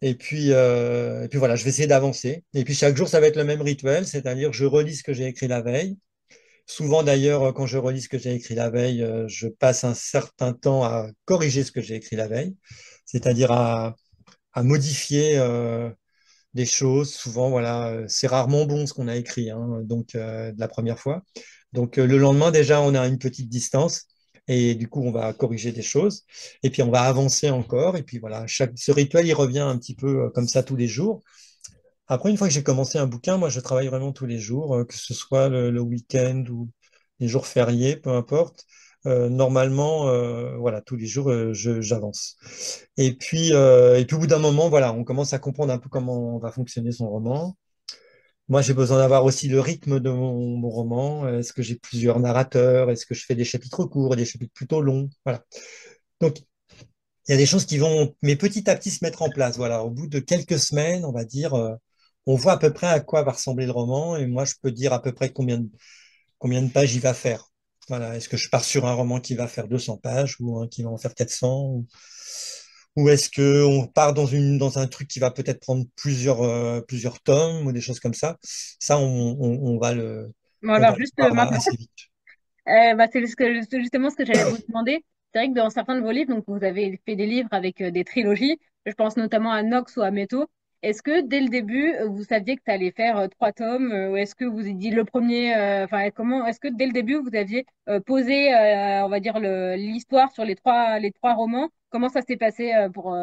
Et puis voilà, je vais essayer d'avancer. Et puis chaque jour, ça va être le même rituel, c'est-à-dire je relis ce que j'ai écrit la veille. Souvent d'ailleurs, quand je relis ce que j'ai écrit la veille, je passe un certain temps à corriger ce que j'ai écrit la veille, c'est-à-dire à modifier des choses. Souvent, voilà, c'est rarement bon ce qu'on a écrit, hein, donc de la première fois. Donc le lendemain, déjà, on a une petite distance et du coup, on va corriger des choses et puis on va avancer encore. Et puis voilà, ce rituel, il revient un petit peu comme ça tous les jours. Après, une fois que j'ai commencé un bouquin, moi, je travaille vraiment tous les jours, que ce soit le week-end ou les jours fériés, peu importe. Normalement, voilà, tous les jours, j'avance. Et puis, au bout d'un moment, voilà, on commence à comprendre un peu comment va fonctionner son roman. Moi, j'ai besoin d'avoir aussi le rythme de mon roman. Est-ce que j'ai plusieurs narrateurs? Est-ce que je fais des chapitres courts et des chapitres plutôt longs? Voilà. Donc, il y a des choses qui vont, mais petit à petit, se mettre en place. Voilà, au bout de quelques semaines, on va dire, on voit à peu près à quoi va ressembler le roman, et moi, je peux dire à peu près combien de pages il va faire. Voilà, est-ce que je pars sur un roman qui va faire 200 pages ou un qui va en faire 400 ou est-ce que on part dans un truc qui va peut-être prendre plusieurs tomes ou des choses comme ça. Ça, Bon, on alors va le juste voir maintenant. assez vite. C'est justement ce que j'allais vous demander. C'est vrai que dans certains de vos livres, donc vous avez fait des livres avec des trilogies. Je pense notamment à Nox ou à Métaux. Est-ce que dès le début, vous saviez que tu allais faire 3 tomes, ou est-ce que vous avez dit le premier, enfin comment, est-ce que dès le début vous aviez posé, on va dire l'histoire sur les trois romans? Comment ça s'est passé pour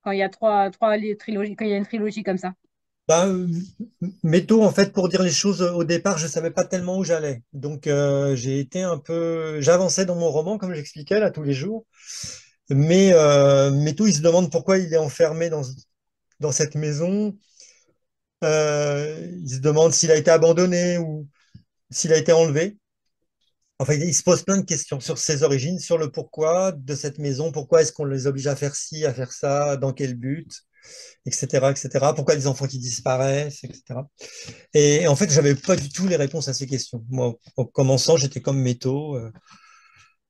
quand il y a trilogies, quand il y a une trilogie comme ça? Bah, métaux, en fait, pour dire les choses au départ, je savais pas tellement où j'allais. Donc, j'avançais dans mon roman, comme j'expliquais là tous les jours. Mais Métaux, il se demande pourquoi il est enfermé dans cette maison. Il se demande s'il a été abandonné ou s'il a été enlevé. Enfin, il se pose plein de questions sur ses origines, sur le pourquoi de cette maison, pourquoi est-ce qu'on les oblige à faire ci, à faire ça, dans quel but, etc., etc. Pourquoi les enfants qui disparaissent, etc. Et en fait, j'avais pas du tout les réponses à ces questions. Moi, en commençant, j'étais comme Métaux.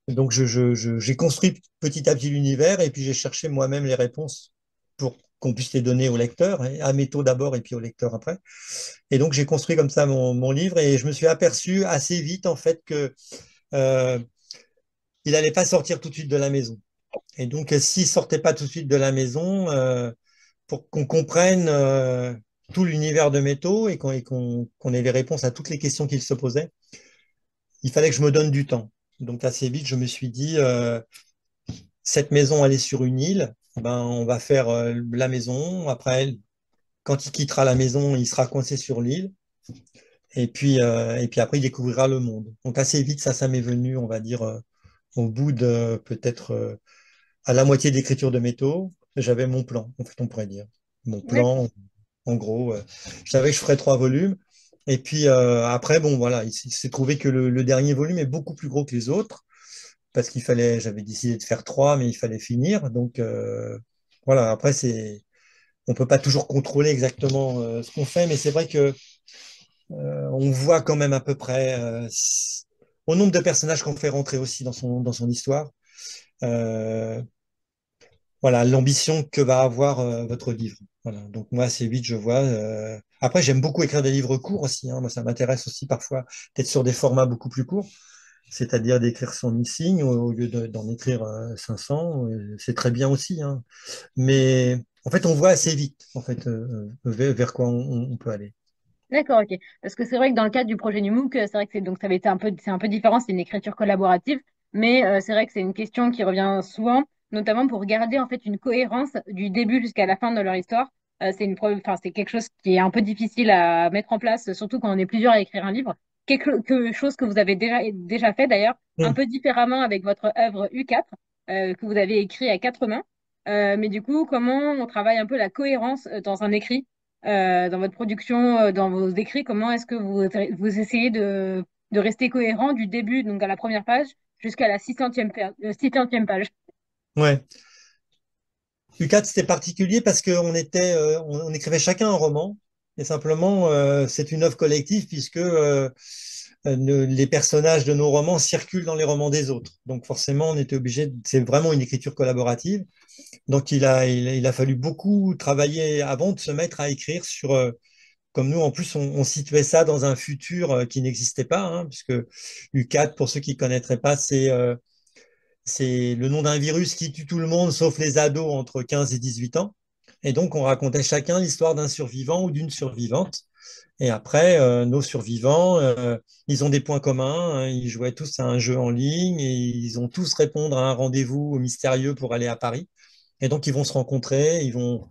Donc, j'ai construit petit à petit l'univers et puis j'ai cherché moi-même les réponses pour qu'on puisse les donner au lecteur, hein, à Métaux d'abord et puis au lecteur après. Et donc, j'ai construit comme ça mon livre et je me suis aperçu assez vite, en fait, que euh, il n'allait pas sortir tout de suite de la maison. Et donc, s'il sortait pas tout de suite de la maison, pour qu'on comprenne tout l'univers de métaux et qu'on ait les réponses à toutes les questions qu'il se posait, il fallait que je me donne du temps. Donc, assez vite, je me suis dit, cette maison, elle est sur une île, ben, on va faire la maison. Après, quand il quittera la maison, il sera coincé sur l'île. Et puis après, il découvrira le monde. Donc, assez vite, ça m'est venu, on va dire, au bout de peut-être à la moitié d'écriture de métaux, j'avais mon plan, en fait, on pourrait dire. Mon D'accord. plan, en gros, je savais que je ferais 3 volumes. Et puis après, bon, voilà, il s'est trouvé que le dernier volume est beaucoup plus gros que les autres, parce qu'il fallait, j'avais décidé de faire 3, mais il fallait finir. Donc voilà, après, on peut pas toujours contrôler exactement ce qu'on fait, mais c'est vrai que on voit quand même à peu près au nombre de personnages qu'on fait rentrer aussi dans son histoire. Euh, voilà, l'ambition que va avoir votre livre. Voilà. Donc moi, assez vite, je vois. Après, j'aime beaucoup écrire des livres courts aussi, hein. Moi, ça m'intéresse aussi parfois peut-être sur des formats beaucoup plus courts, c'est-à-dire d'écrire 100 000 signes au lieu d'en écrire 500. C'est très bien aussi, hein. Mais en fait, on voit assez vite en fait vers quoi on peut aller. D'accord, ok. Parce que c'est vrai que dans le cadre du projet du MOOC, c'est vrai que ça avait été c'est un peu différent, c'est une écriture collaborative, mais c'est vrai que c'est une question qui revient souvent, notamment pour garder en fait une cohérence du début jusqu'à la fin de leur histoire. Enfin, c'est quelque chose qui est un peu difficile à mettre en place, surtout quand on est plusieurs à écrire un livre. Quelque chose que vous avez déjà fait d'ailleurs, un Hum. peu différemment avec votre œuvre U4, que vous avez écrit à quatre mains. Mais du coup, comment on travaille un peu la cohérence dans un écrit? Dans votre production, dans vos écrits, comment est-ce que vous essayez de rester cohérent du début, donc à la première page, jusqu'à la 600e page? Ouais. U4, c'était particulier parce on écrivait chacun un roman. Et simplement, c'est une œuvre collective puisque les personnages de nos romans circulent dans les romans des autres. Donc forcément, on était obligé, c'est vraiment une écriture collaborative. Donc il a fallu beaucoup travailler avant de se mettre à écrire comme nous, en plus, on situait ça dans un futur qui n'existait pas, hein, puisque U4, pour ceux qui ne connaîtraient pas, c'est le nom d'un virus qui tue tout le monde sauf les ados entre 15 et 18 ans. Et donc, on racontait chacun l'histoire d'un survivant ou d'une survivante. Et après, nos survivants, ils ont des points communs, hein. Ils jouaient tous à un jeu en ligne et ils ont tous répondre à un rendez-vous mystérieux pour aller à Paris. Et donc, ils vont se rencontrer, ils vont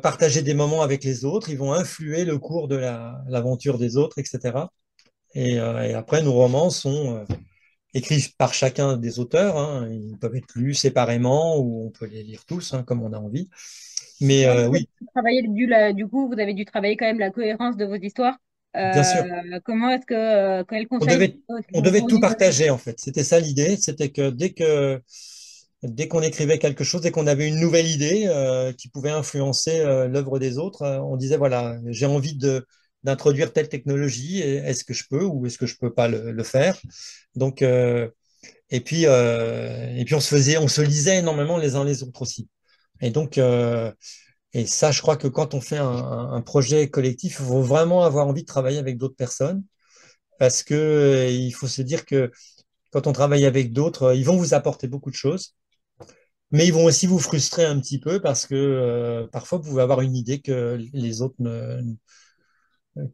partager des moments avec les autres, ils vont influer le cours de l'aventure des autres, etc. Et après, nos romans sont écrits par chacun des auteurs, hein. Ils peuvent être lus séparément ou on peut les lire tous, hein, comme on a envie. Mais Ouais, vous avez oui, dû travailler du coup, vous avez dû travailler quand même la cohérence de vos histoires. bien sûr. Comment est-ce que, quels On conseils devait, on vous devait tout pourriez donner? partager, en fait. C'était ça l'idée. C'était que dès qu'on écrivait quelque chose, dès qu'on avait une nouvelle idée qui pouvait influencer l'œuvre des autres, on disait, voilà, j'ai envie d'introduire telle technologie. Est-ce que je peux ou est-ce que je peux pas le faire? Donc, et puis on se lisait énormément les uns les autres aussi. Et donc, et ça, je crois que quand on fait un projet collectif, il faut vraiment avoir envie de travailler avec d'autres personnes parce que il faut se dire que quand on travaille avec d'autres, ils vont vous apporter beaucoup de choses, mais ils vont aussi vous frustrer un petit peu parce que parfois vous pouvez avoir une idée que les autres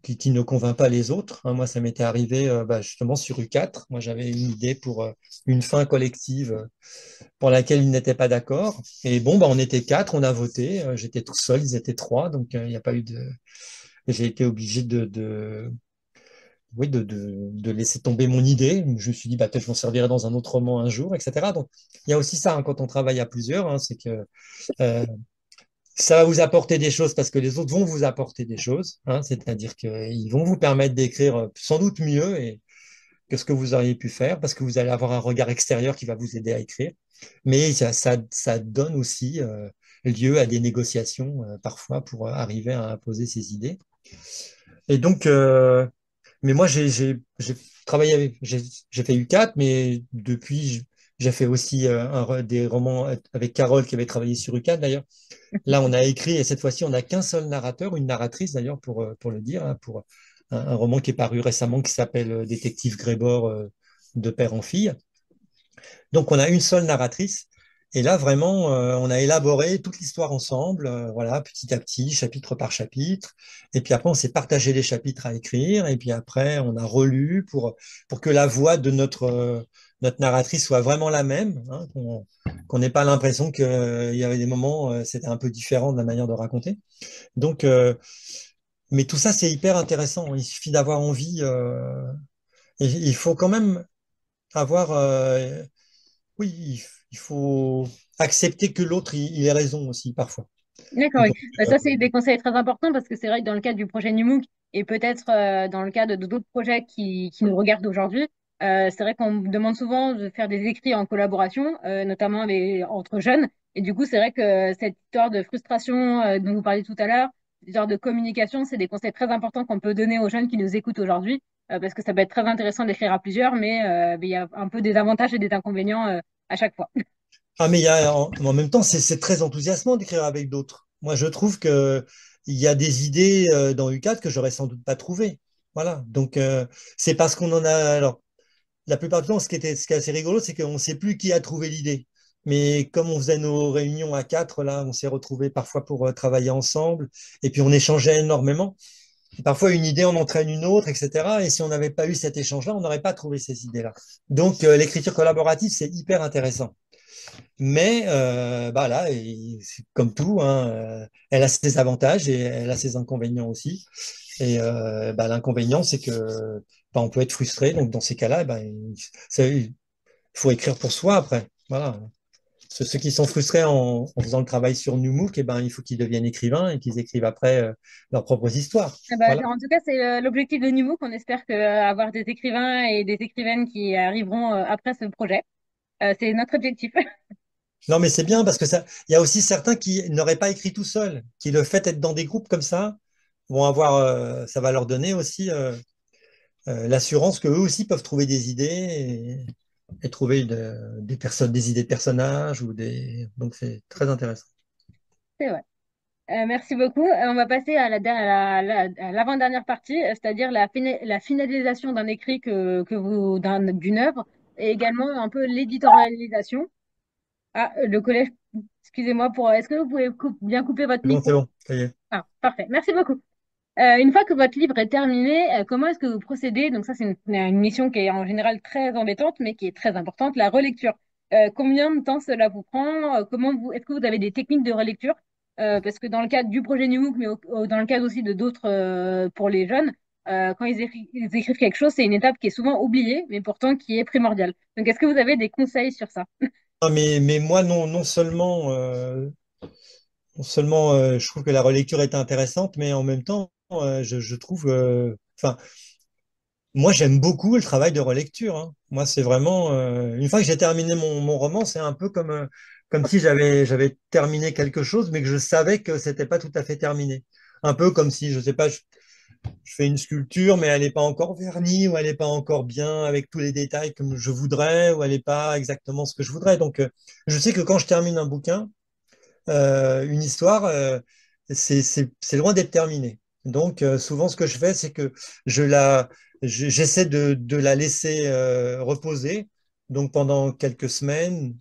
qui ne convainc pas les autres, hein. Moi, ça m'était arrivé justement sur U4. Moi, j'avais une idée pour une fin collective pour laquelle ils n'étaient pas d'accord. Et bon, on était 4, on a voté. J'étais tout seul, ils étaient 3, donc il n'y a pas eu de. J'ai été obligé oui, de laisser tomber mon idée. Je me suis dit, peut-être je m'en servirai dans un autre roman un jour, etc. Donc, il y a aussi ça, hein, quand on travaille à plusieurs, hein, c'est que euh, ça va vous apporter des choses parce que les autres vont vous apporter des choses, hein, c'est-à-dire qu'ils vont vous permettre d'écrire sans doute mieux que ce que vous auriez pu faire parce que vous allez avoir un regard extérieur qui va vous aider à écrire. Mais ça donne aussi lieu à des négociations parfois pour arriver à imposer ses idées. Et donc, mais moi, j'ai travaillé j'ai fait U4, mais depuis, j'ai fait aussi des romans avec Carole qui avait travaillé sur U4 d'ailleurs. Là, on a écrit, et cette fois-ci, on n'a qu'un seul narrateur, une narratrice d'ailleurs, pour le dire, hein, pour un roman qui est paru récemment qui s'appelle Détective Grébor de père en fille. Donc, on a une seule narratrice. Et là, vraiment, on a élaboré toute l'histoire ensemble, voilà, petit à petit, chapitre par chapitre. Et puis après, on s'est partagé les chapitres à écrire. Et puis après, on a relu pour que la voix de notre narratrice soit vraiment la même, hein, qu'on n'ait pas l'impression qu'il y avait des moments, c'était un peu différent de la manière de raconter. Donc, mais tout ça, c'est hyper intéressant. Il suffit d'avoir envie. Il faut quand même avoir, oui, il faut accepter que l'autre, il ait raison aussi parfois. D'accord, oui. Donc, Ça, c'est des conseils très importants parce que c'est vrai que dans le cadre du projet NUMOOC et peut-être dans le cadre de d'autres projets qui nous regardent aujourd'hui, c'est vrai qu'on me demande souvent de faire des écrits en collaboration, notamment entre jeunes. Et du coup, c'est vrai que cette histoire de frustration dont vous parliez tout à l'heure, cette histoire de communication, c'est des conseils très importants qu'on peut donner aux jeunes qui nous écoutent aujourd'hui parce que ça peut être très intéressant d'écrire à plusieurs, mais il y a un peu des avantages et des inconvénients à chaque fois. ah, mais en même temps, c'est très enthousiasmant d'écrire avec d'autres. Moi, je trouve que il y a des idées dans U4 que j'aurais sans doute pas trouvées. Voilà. Donc, c'est parce qu'on en a. Alors, la plupart du temps, ce qui est assez rigolo, c'est qu'on ne sait plus qui a trouvé l'idée. Mais comme on faisait nos réunions à quatre, là, on s'est retrouvés parfois pour travailler ensemble, et puis on échangeait énormément. Et parfois, une idée en entraîne une autre, etc. Et si on n'avait pas eu cet échange-là, on n'aurait pas trouvé ces idées-là. Donc, l'écriture collaborative, c'est hyper intéressant. Mais bah là, et c'est comme tout, hein, elle a ses avantages et elle a ses inconvénients aussi. Et bah, l'inconvénient, c'est que bah, on peut être frustré. Donc dans ces cas-là, bah, il faut écrire pour soi après. Voilà. Ceux qui sont frustrés en faisant le travail sur NewMook, eh ben, il faut qu'ils deviennent écrivains et qu'ils écrivent après leurs propres histoires. Ah bah, Voilà. en tout cas, c'est l'objectif de Numo qu'on espère avoir des écrivains et des écrivaines qui arriveront après ce projet. C'est notre objectif. Non, mais c'est bien parce que ça, il y a aussi certains qui n'auraient pas écrit tout seuls, qui le fait d'être dans des groupes comme ça vont avoir, ça va leur donner aussi l'assurance qu'eux aussi peuvent trouver des idées et trouver des personnes, des idées de personnages ou des. Donc c'est très intéressant. C'est vrai. Merci beaucoup. On va passer à à l'avant-dernière partie, c'est-à-dire la finalisation d'un écrit d'une œuvre et également un peu l'éditorialisation. Ah, le collège, excusez-moi est-ce que vous pouvez bien couper votre C'est micro? bon, ça y est. Ah, parfait. Merci beaucoup. Une fois que votre livre est terminé, comment est-ce que vous procédez? Donc ça, c'est une mission qui est en général très embêtante, mais qui est très importante, la relecture. Combien de temps cela vous prend? Est-ce que vous avez des techniques de relecture? Parce que dans le cadre du projet NewMOOC, mais dans le cadre aussi de d'autres pour les jeunes, quand ils écrivent quelque chose, c'est une étape qui est souvent oubliée, mais pourtant qui est primordiale. Donc, est-ce que vous avez des conseils sur ça? Non, mais moi, non seulement je trouve que la relecture est intéressante, mais en même temps, je trouve, enfin, moi, j'aime beaucoup le travail de relecture, hein. Moi, c'est vraiment, une fois que j'ai terminé mon roman, c'est un peu comme si j'avais terminé quelque chose, mais que je savais que c'était pas tout à fait terminé. Un peu comme si, je sais pas, je fais une sculpture, mais elle n'est pas encore vernie, ou elle n'est pas encore bien avec tous les détails comme je voudrais, ou elle n'est pas exactement ce que je voudrais. Donc, je sais que quand je termine un bouquin, une histoire, c'est loin d'être terminé. Donc, souvent, ce que je fais, c'est que je la, j'essaie de la laisser reposer. Donc, pendant quelques semaines,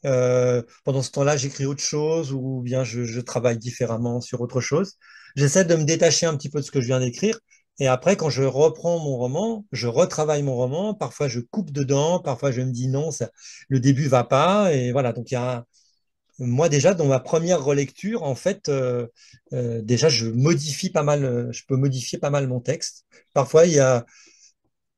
pendant ce temps-là, j'écris autre chose ou bien je travaille différemment sur autre chose. J'essaie de me détacher un petit peu de ce que je viens d'écrire. Et après, quand je reprends mon roman, je retravaille mon roman. Parfois, je coupe dedans. Parfois, je me dis non, ça, le début va pas. Et voilà. Donc, moi, déjà, dans ma première relecture, en fait, déjà, je modifie pas mal, je peux modifier pas mal mon texte. Parfois, il y a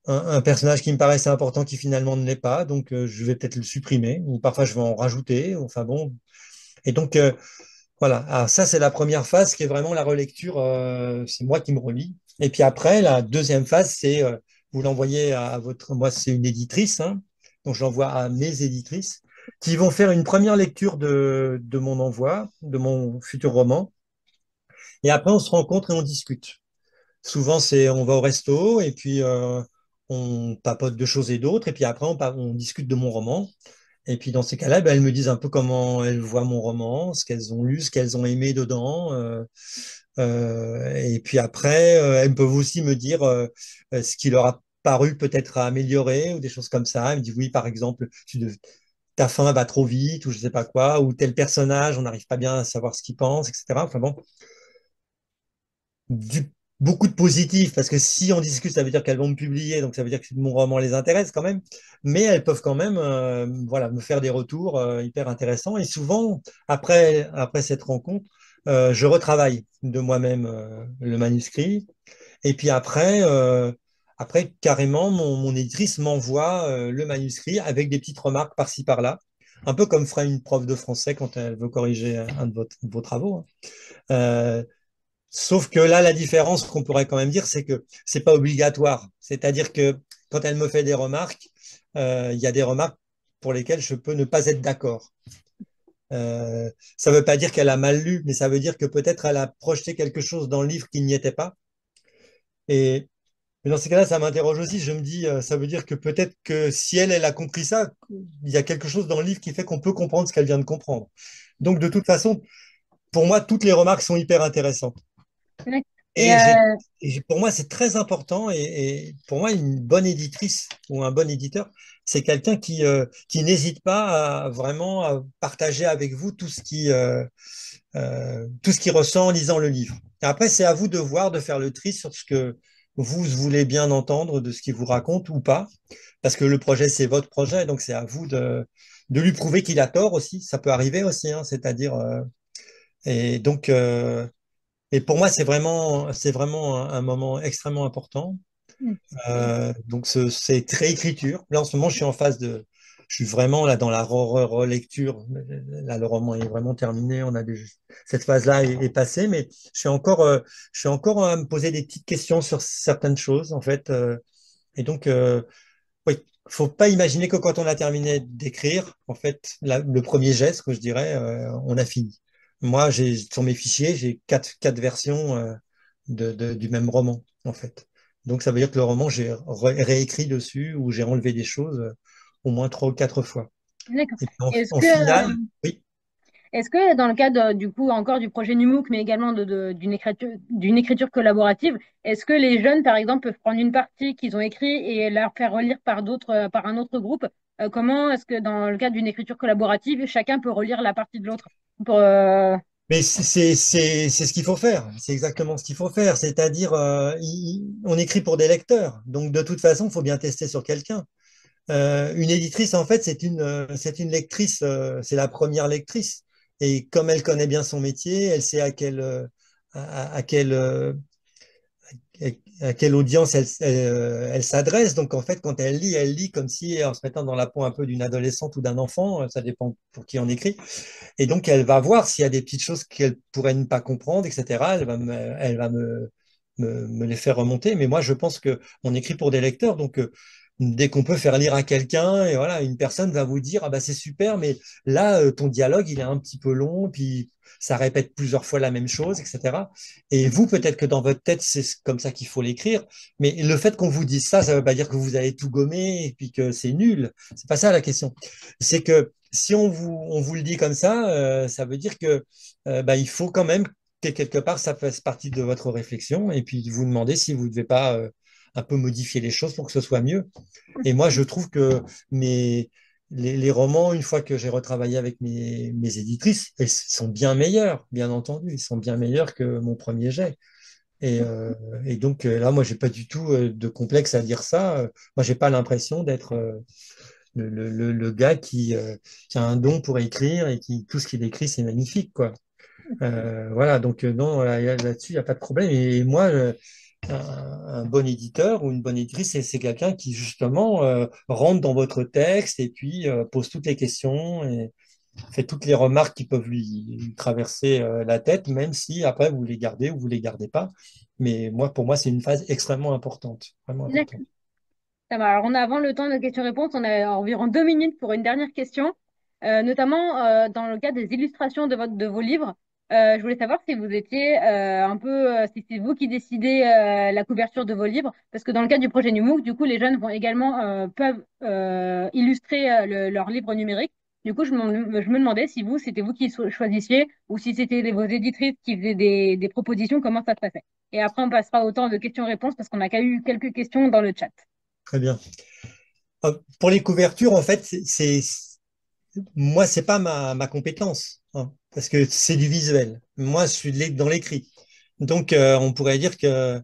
un personnage qui me paraissait important qui finalement ne l'est pas, donc je vais peut-être le supprimer, ou parfois je vais en rajouter. Enfin bon. Et donc, voilà. Alors, ça, c'est la première phase qui est vraiment la relecture. C'est moi qui me relis. Et puis après, la deuxième phase, c'est vous l'envoyez à votre. Moi, c'est une éditrice, hein, donc je l'envoie à mes éditrices qui vont faire une première lecture de mon envoi, de mon futur roman. Et après, on se rencontre et on discute. Souvent, on va au resto et puis on papote de choses et d'autres. Et puis après, on discute de mon roman. Et puis dans ces cas-là, ben, elles me disent un peu comment elles voient mon roman, ce qu'elles ont lu, ce qu'elles ont aimé dedans. Et puis après, elles peuvent aussi me dire ce qui leur a paru peut-être à améliorer ou des choses comme ça. Elles me disent oui, par exemple, ta fin va trop vite ou je sais pas quoi, ou tel personnage, on n'arrive pas bien à savoir ce qu'il pense, etc. Enfin bon, du, beaucoup de positifs, parce que si on discute, ça veut dire qu'elles vont me publier, donc ça veut dire que mon roman les intéresse quand même, mais elles peuvent quand même voilà, me faire des retours hyper intéressants. Et souvent, après cette rencontre, je retravaille de moi-même le manuscrit. Et puis après carrément, mon éditrice m'envoie le manuscrit avec des petites remarques par-ci, par-là. Un peu comme ferait une prof de français quand elle veut corriger un de vos travaux, hein. Euh, Sauf que là, la différence qu'on pourrait quand même dire, c'est que c'est pas obligatoire. C'est-à-dire que quand elle me fait des remarques, il y a des remarques pour lesquelles je peux ne pas être d'accord. Ça ne veut pas dire qu'elle a mal lu, mais ça veut dire que peut-être elle a projeté quelque chose dans le livre qui n'y était pas. Et mais dans ces cas-là, ça m'interroge aussi. Je me dis, ça veut dire que peut-être que si elle a compris ça, il y a quelque chose dans le livre qui fait qu'on peut comprendre ce qu'elle vient de comprendre. Donc, de toute façon, pour moi, toutes les remarques sont hyper intéressantes. D'accord. Et Et, pour moi, c'est très important. Et pour moi, une bonne éditrice ou un bon éditeur, c'est quelqu'un qui n'hésite pas à vraiment à partager avec vous tout ce qu'il ressent en lisant le livre. Et après, c'est à vous de voir, de faire le tri sur ce que vous voulez bien entendre de ce qu'il vous raconte ou pas. Parce que le projet, c'est votre projet. Donc, c'est à vous de lui prouver qu'il a tort aussi. Ça peut arriver aussi, hein, c'est-à-dire. Et donc, et pour moi, c'est vraiment un moment extrêmement important. Donc, c'est réécriture. Là, en ce moment, je suis vraiment là dans la relecture. Là, le roman est vraiment terminé. Cette phase-là est passée, mais je suis encore à me poser des petites questions sur certaines choses, en fait. Et donc, oui, faut pas imaginer que quand on a terminé d'écrire, en fait, le premier geste, que je dirais, on a fini. Moi, sur mes fichiers, j'ai quatre versions du même roman, en fait. Donc, ça veut dire que le roman, j'ai réécrit dessus ou j'ai enlevé des choses au moins 3 ou 4 fois. d'accord. Et puis, Est-ce en que, finale, oui. est-ce que dans le cadre du coup encore du projet NUMOOC, mais également d'une écriture collaborative, est-ce que les jeunes, par exemple, peuvent prendre une partie qu'ils ont écrit et la faire relire par par un autre groupe? Comment est-ce que dans le cadre d'une écriture collaborative, chacun peut relire la partie de l'autre pour, Mais c'est ce qu'il faut faire. C'est exactement ce qu'il faut faire. C'est-à-dire, on écrit pour des lecteurs. Donc, de toute façon, il faut bien tester sur quelqu'un. Une éditrice, en fait, c'est une lectrice, c'est la première lectrice. Et comme elle connaît bien son métier, elle sait à quelle, à quelle audience elle s'adresse. Donc, en fait, quand elle lit comme si, en se mettant dans la peau un peu d'une adolescente ou d'un enfant, ça dépend pour qui on écrit. Et donc, elle va voir s'il y a des petites choses qu'elle pourrait ne pas comprendre, etc. Elle va me les faire remonter. Mais moi, je pense que on écrit pour des lecteurs. Donc, dès qu'on peut faire lire à quelqu'un, et voilà, une personne va vous dire, ah bah c'est super, mais là, ton dialogue, il est un petit peu long, puis ça répète plusieurs fois la même chose, etc. Et vous, peut-être que dans votre tête, c'est comme ça qu'il faut l'écrire, mais le fait qu'on vous dise ça, ça veut pas dire que vous allez tout gommer et puis que c'est nul. C'est pas ça la question. C'est que si on vous le dit comme ça veut dire que bah, il faut quand même que quelque part ça fasse partie de votre réflexion et puis vous demandez si vous ne devez pas un peu modifier les choses pour que ce soit mieux. Et moi, je trouve que les romans, une fois que j'ai retravaillé avec mes éditrices, ils sont bien meilleurs, bien entendu. Ils sont bien meilleurs que mon premier jet. Et, euh, et donc là, moi, j'ai pas du tout de complexe à dire ça. Moi, j'ai pas l'impression d'être le gars qui a un don pour écrire et qui tout ce qu'il écrit, c'est magnifique, quoi. Voilà, donc non, là-dessus, il n'y a pas de problème. Et moi, un bon éditeur ou une bonne éditrice, c'est quelqu'un qui justement rentre dans votre texte et puis pose toutes les questions et fait toutes les remarques qui peuvent lui traverser la tête, même si après vous les gardez ou vous les gardez pas. Mais moi, pour moi, c'est une phase extrêmement importante, vraiment importante. Ça va. Alors, on a avant le temps de questions-réponses, on a environ 2 minutes pour une dernière question, notamment dans le cas des illustrations de vos livres. Je voulais savoir si vous étiez si c'est vous qui décidez la couverture de vos livres, parce que dans le cas du projet NUMOOC, du coup, les jeunes vont également peuvent illustrer leur livre numérique. Du coup, je me demandais si c'était vous qui choisissiez ou si c'était vos éditrices qui faisaient des propositions, comment ça se passait. Et après, on passera au temps de questions-réponses parce qu'on a eu quelques questions dans le chat. Très bien. Pour les couvertures, en fait, moi, c'est pas ma compétence, hein, parce que c'est du visuel. Moi, je suis dans l'écrit. Donc, on pourrait dire que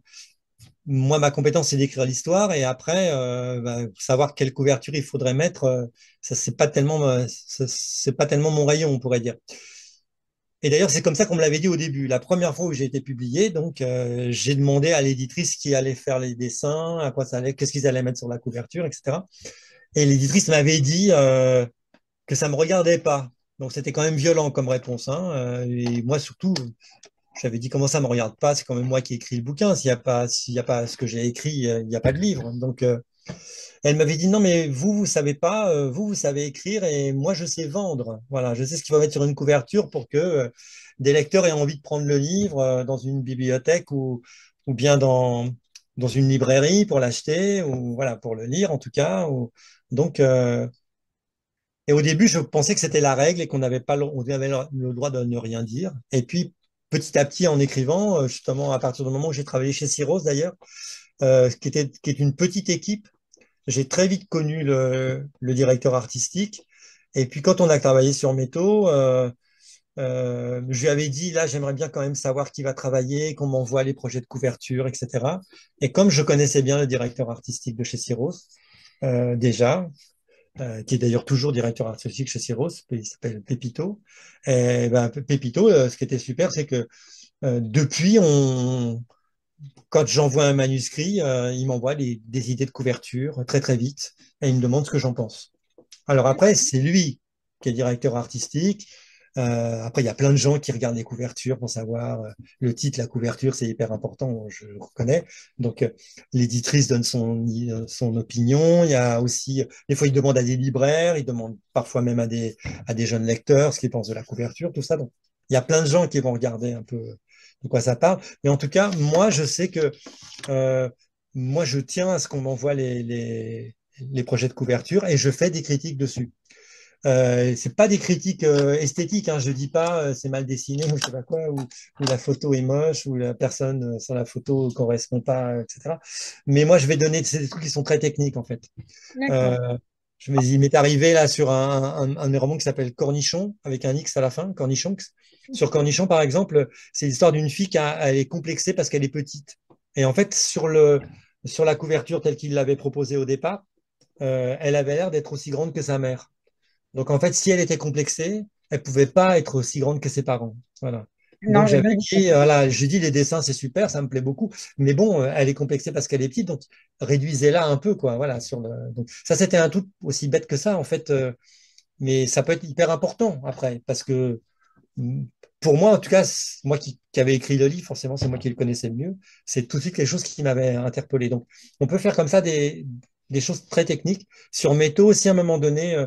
moi, ma compétence, c'est d'écrire l'histoire, et après, savoir quelle couverture il faudrait mettre, ça, c'est pas tellement mon rayon, on pourrait dire. Et d'ailleurs, c'est comme ça qu'on me l'avait dit au début. La première fois où j'ai été publié, donc j'ai demandé à l'éditrice qui allait faire les dessins, à quoi ça allait, qu'est-ce qu'ils allaient mettre sur la couverture, etc. Et l'éditrice m'avait dit que ça me regardait pas. Donc c'était quand même violent comme réponse, hein. Et moi surtout, j'avais dit comment ça me regarde pas, c'est quand même moi qui ai écrit le bouquin. S'il y a pas ce que j'ai écrit, il n'y a pas de livre. Donc elle m'avait dit non mais vous savez pas, vous savez écrire et moi je sais vendre. Voilà, je sais ce qu'il faut mettre sur une couverture pour que des lecteurs aient envie de prendre le livre dans une bibliothèque ou bien dans une librairie pour l'acheter ou voilà pour le lire en tout cas. Donc et au début, je pensais que c'était la règle et qu'on n'avait pas on avait le droit de ne rien dire. Et puis, petit à petit, en écrivant, justement, à partir du moment où j'ai travaillé chez Syros, d'ailleurs, qui est une petite équipe, j'ai très vite connu le directeur artistique. Et puis, quand on a travaillé sur Métaux, je lui avais dit, là, j'aimerais bien quand même savoir qui va travailler, qu'on m'envoie les projets de couverture, etc. Et comme je connaissais bien le directeur artistique de chez Syros, déjà, qui est d'ailleurs toujours directeur artistique chez Syros, il s'appelle Pépito. Et ben, Pépito, ce qui était super, c'est que depuis, quand j'envoie un manuscrit, il m'envoie des idées de couverture très très vite et il me demande ce que j'en pense. Alors après, c'est lui qui est directeur artistique. Après, il y a plein de gens qui regardent les couvertures pour savoir le titre, la couverture, c'est hyper important, je le reconnais. Donc, l'éditrice donne son opinion. Il y a aussi, des fois, il demande à des libraires, il demande parfois même à des jeunes lecteurs ce qu'ils pensent de la couverture, tout ça. Donc, il y a plein de gens qui vont regarder un peu de quoi ça parle. Mais en tout cas, moi, je sais que euh, moi, je tiens à ce qu'on m'envoie les projets de couverture et je fais des critiques dessus. C'est pas des critiques esthétiques, hein, je dis pas c'est mal dessiné ou je sais pas quoi, ou la photo est moche, ou la personne sur la photo correspond pas, etc. Mais moi, je vais donner c'est des trucs qui sont très techniques en fait. D'accord. Euh, il m'est arrivé là sur un de mes romans qui s'appelle Cornichon, avec un X à la fin, Cornichon. Sur Cornichon, par exemple, c'est l'histoire d'une fille elle est complexée parce qu'elle est petite. Et en fait, sur la couverture telle qu'il l'avait proposée au départ, elle avait l'air d'être aussi grande que sa mère. Donc en fait, si elle était complexée, elle pouvait pas être aussi grande que ses parents. Voilà. Non, Donc je j'avais me doute. dit, voilà, j'ai dit les dessins c'est super, ça me plaît beaucoup, mais bon, elle est complexée parce qu'elle est petite, donc réduisez-la un peu, quoi. Voilà. Donc ça c'était un truc aussi bête que ça en fait, mais ça peut être hyper important après parce que mm, pour moi en tout cas, moi qui avait écrit le livre, forcément c'est moi qui le connaissais le mieux, c'est tout de suite les choses qui m'avaient interpellé. Donc on peut faire comme ça des choses très techniques. Sur Métaux aussi à un moment donné.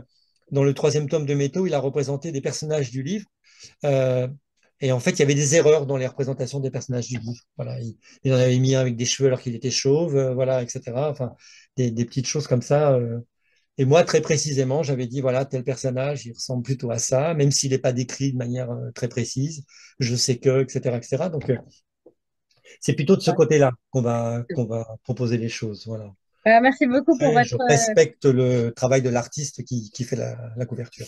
Dans le troisième tome de Métaux, il a représenté des personnages du livre. euh, et en fait, il y avait des erreurs dans les représentations des personnages du livre. Voilà, il en avait mis un avec des cheveux alors qu'il était chauve, voilà, etc. Enfin, des petites choses comme ça. Et moi, très précisément, j'avais dit, voilà, tel personnage, il ressemble plutôt à ça, même s'il n'est pas décrit de manière très précise. Je sais que, etc., etc. Donc, c'est plutôt de ce côté-là qu'on va proposer les choses. Voilà. Merci beaucoup pour Après, votre... je respecte le travail de l'artiste qui fait la couverture.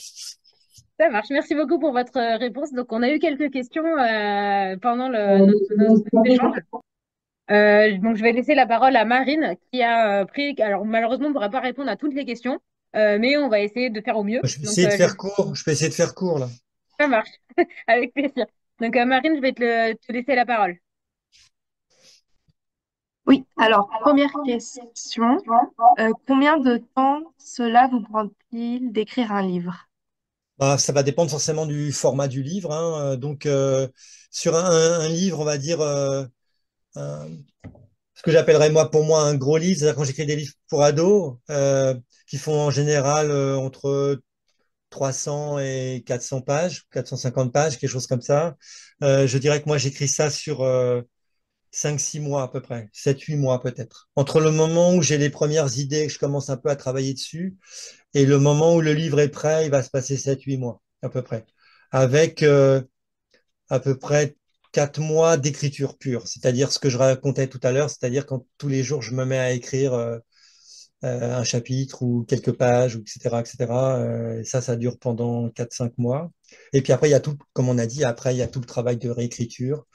Ça marche. Merci beaucoup pour votre réponse. Donc, on a eu quelques questions pendant notre échange. Donc, je vais laisser la parole à Marine qui a pris... Alors, malheureusement, on ne pourra pas répondre à toutes les questions, mais on va essayer de faire au mieux. Je vais Donc, essayer de faire court. Je vais essayer de faire court là. ça marche. Avec plaisir. Donc, Marine, je vais te laisser la parole. Oui, alors, première question. Combien de temps cela vous prend-il d'écrire un livre? Bah, ça va dépendre forcément du format du livre, hein. Donc, sur un livre, on va dire un- ce que j'appellerais moi pour moi un gros livre, c'est-à-dire quand j'écris des livres pour ados, qui font en général entre 300 et 400 pages, 450 pages, quelque chose comme ça. Je dirais que moi j'écris ça sur 5-6 mois à peu près, 7-8 mois peut-être. Entre le moment où j'ai les premières idées, que je commence un peu à travailler dessus, et le moment où le livre est prêt, il va se passer 7-8 mois à peu près. Avec à peu près 4 mois d'écriture pure, c'est-à-dire ce que je racontais tout à l'heure, c'est-à-dire quand tous les jours je me mets à écrire un chapitre ou quelques pages, ou etc., etc. Et ça dure pendant 4 5 mois. Et puis après, il y a tout, comme on a dit, après, il y a tout le travail de réécriture,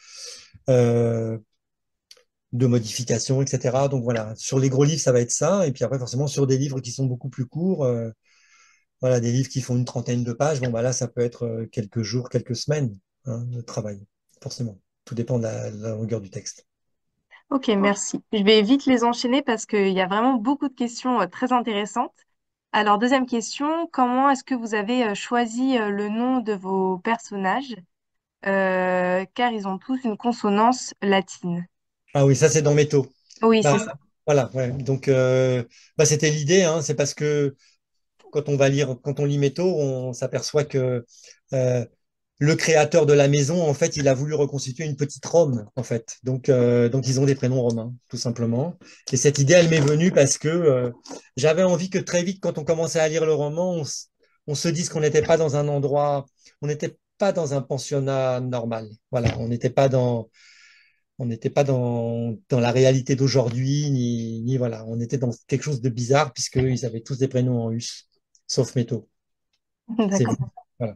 euh, de modification, etc. Donc voilà, sur les gros livres, ça va être ça. Et puis après, forcément, sur des livres qui sont beaucoup plus courts, voilà, des livres qui font une trentaine de pages, bon, bah là, ça peut être quelques jours, quelques semaines, hein, de travail, forcément. Tout dépend de la longueur du texte. Ok, merci. Je vais vite les enchaîner parce qu'il y a vraiment beaucoup de questions très intéressantes. Alors, deuxième question, comment est-ce que vous avez choisi le nom de vos personnages? Car ils ont tous une consonance latine. Ah oui, ça, c'est dans Métaux. Oui, Bah, c'est ça. voilà, ouais. Donc, bah, c'était l'idée, hein, c'est parce que quand on lit Métaux, on s'aperçoit que euh, le créateur de la maison, en fait, il a voulu reconstituer une petite Rome, en fait. Donc ils ont des prénoms romains, tout simplement. Et cette idée, elle m'est venue parce que j'avais envie que très vite, quand on commençait à lire le roman, on se dise qu'on n'était pas dans un endroit, on n'était pas dans un pensionnat normal. Voilà, on n'était pas dans la réalité d'aujourd'hui, ni voilà, on était dans quelque chose de bizarre puisqu'ils avaient tous des prénoms en us, sauf Métaux. C'est D'accord. voilà.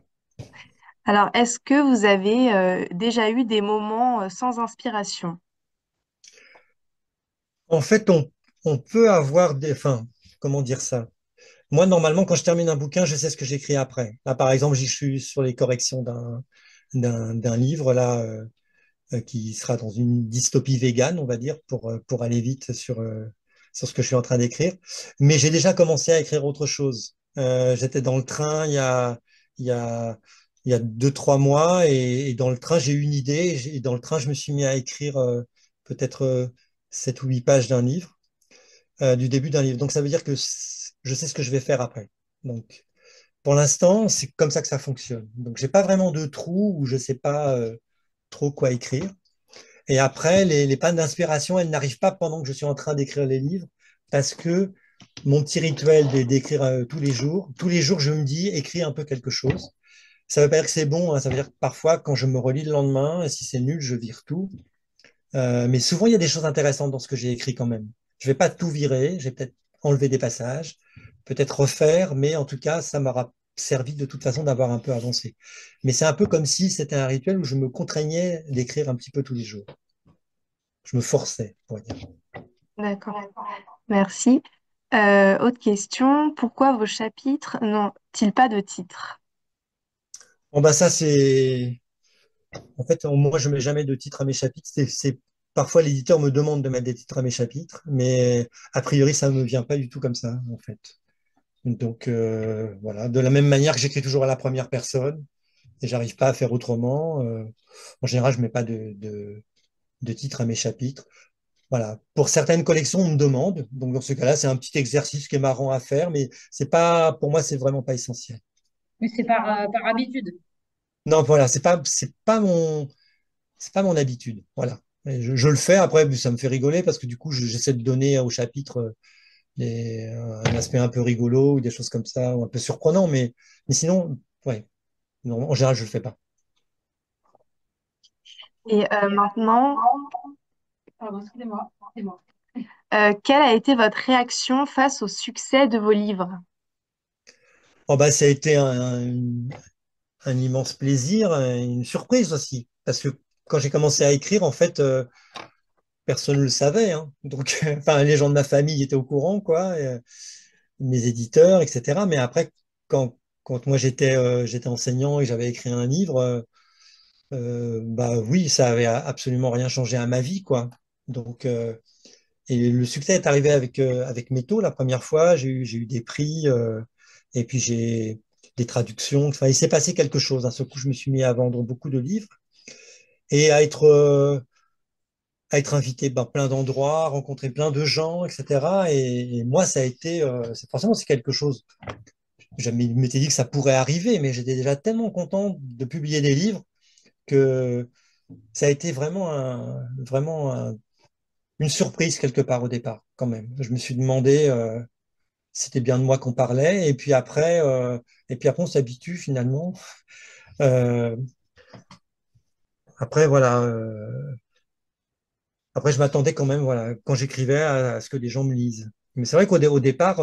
Alors, est-ce que vous avez déjà eu des moments sans inspiration? En fait, on peut avoir des, enfin, comment dire ça? Moi, normalement, quand je termine un bouquin, je sais ce que j'écris après. Là, par exemple, j'y suis sur les corrections d'un livre là qui sera dans une dystopie végane, on va dire, pour aller vite sur ce que je suis en train d'écrire. Mais j'ai déjà commencé à écrire autre chose. J'étais dans le train il y a, il y a 2 3 mois et dans le train, j'ai eu une idée et dans le train, je me suis mis à écrire peut-être 7 ou 8 pages d'un livre, du début d'un livre. Donc ça veut dire que je sais ce que je vais faire après. Donc pour l'instant, c'est comme ça que ça fonctionne. Donc j'ai pas vraiment de trou où je sais pas trop quoi écrire. Et après, les pannes d'inspiration, elles n'arrivent pas pendant que je suis en train d'écrire les livres, parce que mon petit rituel d'écrire tous les jours, je me dis, écris un peu quelque chose. Ça veut pas dire que c'est bon, hein, ça veut dire que parfois, quand je me relis le lendemain, si c'est nul, je vire tout. Mais souvent, il y a des choses intéressantes dans ce que j'ai écrit quand même. Je vais pas tout virer, j'ai peut-être enlevé des passages, peut-être refaire, mais en tout cas, ça m'aura servi de toute façon d'avoir un peu avancé. Mais c'est un peu comme si c'était un rituel où je me contraignais d'écrire un petit peu tous les jours. Je me forçais, on va dire. D'accord. Merci. Autre question, pourquoi vos chapitres n'ont-ils pas de titre? Bon, bah ça, c'est... En fait, moi, je mets jamais de titre à mes chapitres. Parfois, l'éditeur me demande de mettre des titres à mes chapitres, mais a priori, ça ne me vient pas du tout comme ça, en fait. Donc, voilà. De la même manière que j'écris toujours à la première personne, et j'arrive pas à faire autrement. En général, je mets pas de titre à mes chapitres. Voilà. Pour certaines collections, on me demande. Donc, dans ce cas-là, c'est un petit exercice qui est marrant à faire, mais c'est pas, pour moi, c'est vraiment pas essentiel. Mais c'est par habitude. Non, voilà, c'est pas mon habitude. Voilà. Et je le fais après, ça me fait rigoler parce que du coup, j'essaie de donner au chapitre un aspect un peu rigolo ou des choses comme ça, ou un peu surprenant, mais sinon, ouais, non, en général, je le fais pas. Et maintenant, Pardon, excusez-moi, c'est moi. quelle a été votre réaction face au succès de vos livres? Oh, bah, ça a été un immense plaisir, une surprise aussi, parce que quand j'ai commencé à écrire, en fait, personne ne le savait, hein. Donc, enfin, les gens de ma famille étaient au courant, quoi, mes éditeurs, etc. Mais après, quand moi j'étais enseignant et j'avais écrit un livre, bah oui, ça avait absolument rien changé à ma vie, quoi. Donc, et le succès est arrivé avec Métaux la première fois. J'ai eu des prix, et puis j'ai des traductions. Enfin, il s'est passé quelque chose. À ce coup, je me suis mis à vendre beaucoup de livres et à être invité dans plein d'endroits, rencontrer plein de gens, etc. Et moi, ça a été, forcément, c'est quelque chose. Je m'étais dit que ça pourrait arriver, mais j'étais déjà tellement content de publier des livres que ça a été une surprise quelque part au départ, quand même. Je me suis demandé si c'était bien de moi qu'on parlait, et puis après on s'habitue finalement. Euh, après voilà, après je m'attendais quand même, voilà, quand j'écrivais à ce que les gens me lisent. Mais c'est vrai au départ,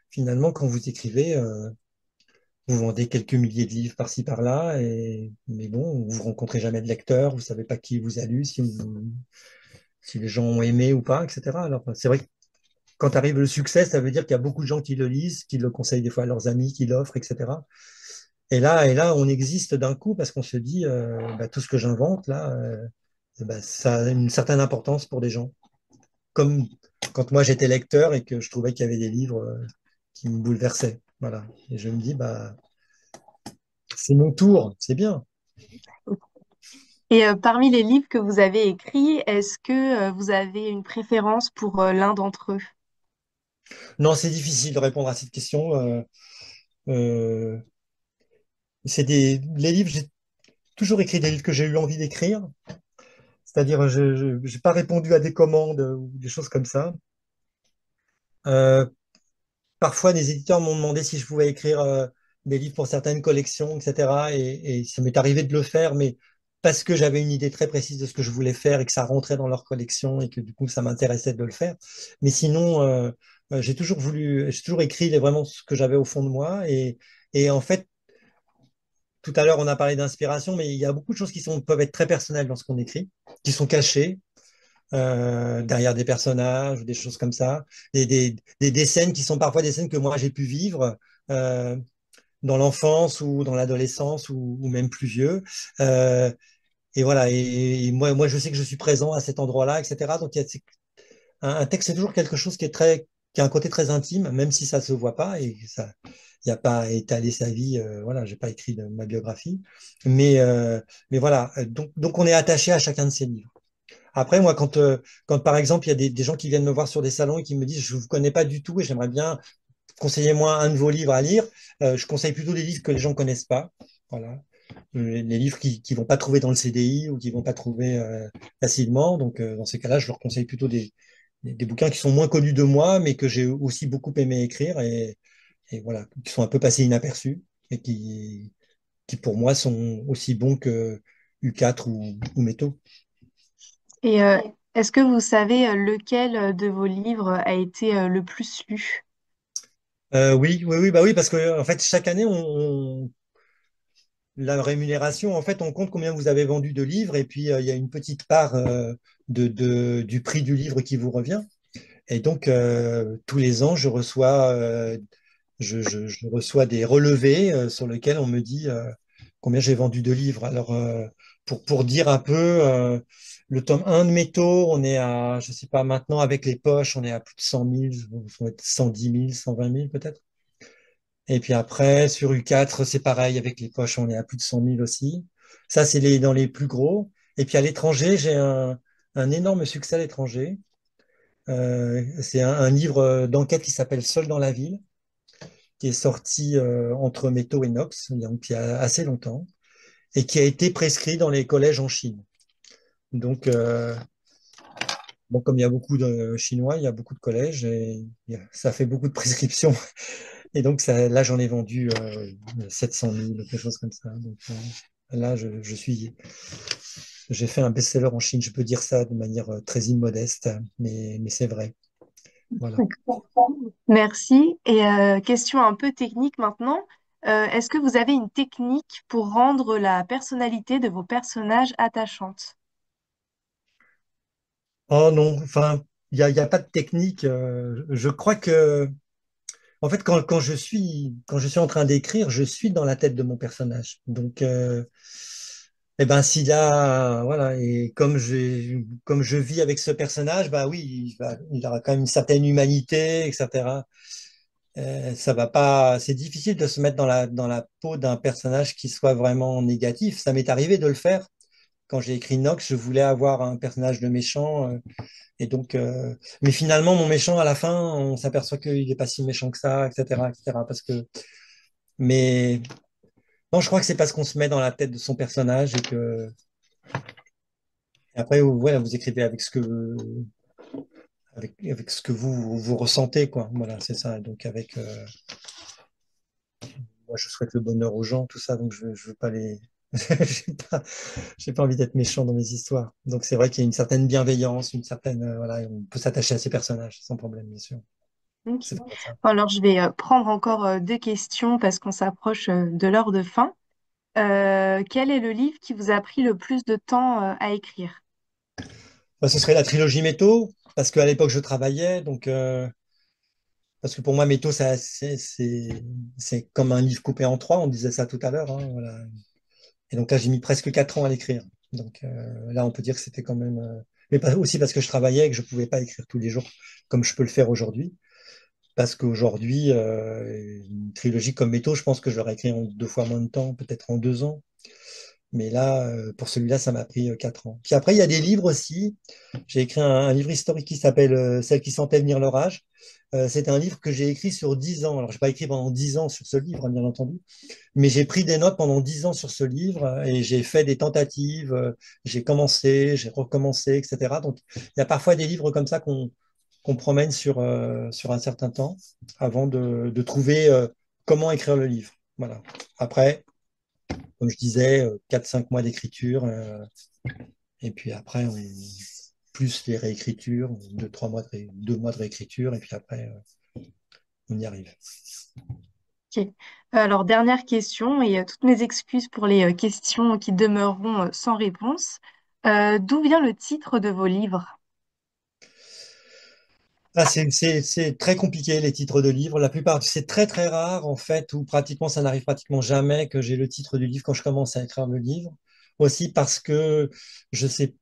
finalement, quand vous écrivez, vous vendez quelques milliers de livres par-ci par-là, mais bon, vous rencontrez jamais de lecteurs, vous savez pas qui vous a lu, si les gens ont aimé ou pas, etc. Alors, c'est vrai que quand arrive le succès, ça veut dire qu'il y a beaucoup de gens qui le lisent, qui le conseillent des fois à leurs amis, qui l'offrent, etc. Et là, on existe d'un coup parce qu'on se dit, bah, tout ce que j'invente là, bah, ça a une certaine importance pour des gens. Comme quand moi j'étais lecteur et que je trouvais qu'il y avait des livres qui me bouleversaient. Voilà. Et je me dis, bah, c'est mon tour, c'est bien. Et parmi les livres que vous avez écrits, est-ce que vous avez une préférence pour l'un d'entre eux? Non, c'est difficile de répondre à cette question. Euh, les livres, j'ai toujours écrit des livres que j'ai eu envie d'écrire. C'est-à-dire, je n'ai pas répondu à des commandes ou des choses comme ça. Euh, Parfois, des éditeurs m'ont demandé si je pouvais écrire des livres pour certaines collections, etc. Et ça m'est arrivé de le faire, mais parce que j'avais une idée très précise de ce que je voulais faire et que ça rentrait dans leur collection et que du coup, ça m'intéressait de le faire. Mais sinon, j'ai toujours écrit vraiment ce que j'avais au fond de moi. Et en fait, tout à l'heure, on a parlé d'inspiration, mais il y a beaucoup de choses peuvent être très personnelles dans ce qu'on écrit, qui sont cachées derrière des personnages ou des choses comme ça, des scènes qui sont parfois des scènes que moi j'ai pu vivre euh, dans l'enfance ou dans l'adolescence ou même plus vieux. Euh, et voilà, et moi je sais que je suis présent à cet endroit-là, etc. Donc un texte, c'est toujours quelque chose qui a un côté très intime, même si ça se voit pas et ça. Il n'y a pas à étaler sa vie, voilà, j'ai pas écrit ma biographie, mais mais voilà, donc on est attaché à chacun de ces livres. Après, moi, quand par exemple, il y a des gens qui viennent me voir sur des salons et qui me disent, je ne vous connais pas du tout et j'aimerais bien conseiller-moi un de vos livres à lire, je conseille plutôt des livres que les gens ne connaissent pas. Voilà. Les livres qui ne vont pas trouver dans le CDI ou qui ne vont pas trouver facilement. Donc, dans ces cas-là, je leur conseille plutôt des bouquins qui sont moins connus de moi, mais que j'ai aussi beaucoup aimé écrire et voilà, qui sont un peu passés inaperçus et qui pour moi, sont aussi bons que U4 ou Métaux. Et est-ce que vous savez lequel de vos livres a été le plus lu? Oui, oui, oui, bah oui, parce que en fait, chaque année, la rémunération, en fait, on compte combien vous avez vendu de livres, et puis il y a une petite part du prix du livre qui vous revient. Et donc, tous les ans, je reçois des relevés sur lesquels on me dit combien j'ai vendu de livres. Alors, pour dire un peu, le tome 1 de Métaux, on est à, je sais pas, maintenant avec les poches, on est à plus de 100 000, on va être 110 000, 120 000 peut-être. Et puis après, sur U4, c'est pareil, avec les poches, on est à plus de 100 000 aussi. Ça, c'est dans les plus gros. Et puis à l'étranger, j'ai un énorme succès à l'étranger. C'est un livre d'enquête qui s'appelle Seul dans la ville, qui est sorti entre Métaux et Nox, donc il y a assez longtemps, et qui a été prescrit dans les collèges en Chine. Donc, bon, comme il y a beaucoup de Chinois, il y a beaucoup de collèges, et ça fait beaucoup de prescriptions. Et donc, là, j'en ai vendu 700 000, quelque chose comme ça. Donc, là, j'ai fait un best-seller en Chine. Je peux dire ça de manière très immodeste, mais c'est vrai. Voilà. Merci. Et question un peu technique maintenant. Est-ce que vous avez une technique pour rendre la personnalité de vos personnages attachante? Oh non, enfin, il y a pas de technique. Je crois que, en fait, quand je suis en train d'écrire, je suis dans la tête de mon personnage. Donc, eh ben, si là, voilà, et comme je vis avec ce personnage, bah oui, il aura quand même une certaine humanité, etc. Ça va pas, c'est difficile de se mettre dans la peau d'un personnage qui soit vraiment négatif. Ça m'est arrivé de le faire. Quand j'ai écrit Nox, je voulais avoir un personnage de méchant, et donc, mais finalement, mon méchant, à la fin, on s'aperçoit qu'il n'est pas si méchant que ça, etc., etc. Mais non, je crois que c'est parce qu'on se met dans la tête de son personnage et après, voilà, vous écrivez avec ce que vous ressentez, quoi. Voilà, c'est ça. Donc, moi, je souhaite le bonheur aux gens, tout ça, donc je veux pas j'ai pas, j'ai pas envie d'être méchant dans mes histoires. Donc, c'est vrai qu'il y a une certaine bienveillance, voilà, on peut s'attacher à ces personnages sans problème, bien sûr. Ok. C'est pour ça. Bon, alors, je vais prendre encore deux questions parce qu'on s'approche de l'heure de fin. Quel est le livre qui vous a pris le plus de temps à écrire? Bah, ce serait la trilogie Métaux, parce qu'à l'époque, je travaillais. Donc, parce que pour moi, Métaux, c'est comme un livre coupé en trois. On disait ça tout à l'heure, hein, voilà. Et donc là, j'ai mis presque 4 ans à l'écrire. Donc là, on peut dire que c'était quand même. Mais aussi parce que je travaillais et que je ne pouvais pas écrire tous les jours comme je peux le faire aujourd'hui. Parce qu'aujourd'hui, une trilogie comme Métaux, je pense que je l'aurais écrit en 2 fois moins de temps, peut-être en 2 ans. Mais là, pour celui-là, ça m'a pris 4 ans. Puis après, il y a des livres aussi. J'ai écrit un livre historique qui s'appelle Celles qui sentaient venir l'orage. C'est un livre que j'ai écrit sur 10 ans. Alors, je n'ai pas écrit pendant 10 ans sur ce livre, bien entendu, mais j'ai pris des notes pendant 10 ans sur ce livre et j'ai fait des tentatives. J'ai commencé, j'ai recommencé, etc. Donc, il y a parfois des livres comme ça qu'on promène sur un certain temps avant de trouver comment écrire le livre. Voilà. Après, comme je disais, 4-5 mois d'écriture, et puis après, plus les réécritures, 2-3 mois 2 mois de réécriture, et puis après, on y arrive. Ok. Alors, dernière question, et toutes mes excuses pour les questions qui demeureront sans réponse. D'où vient le titre de vos livres? Ah, c'est très compliqué, les titres de livres. La plupart, c'est très très rare, en fait, ou pratiquement, ça n'arrive pratiquement jamais que j'ai le titre du livre quand je commence à écrire le livre. Aussi parce que je sais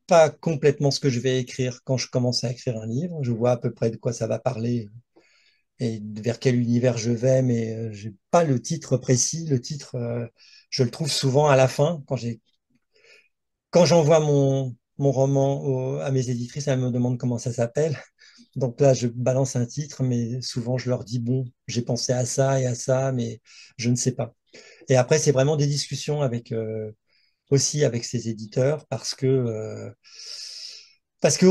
pas complètement ce que je vais écrire quand je commence à écrire un livre. Je vois à peu près de quoi ça va parler et vers quel univers je vais, mais j'ai pas le titre précis. Le titre, je le trouve souvent à la fin, quand j'envoie mon roman à mes éditrices, elles me demandent comment ça s'appelle. Donc là, je balance un titre, mais souvent je leur dis, bon, j'ai pensé à ça et à ça, mais je ne sais pas. Et après, c'est vraiment des discussions aussi avec ces éditeurs parce qu'on ne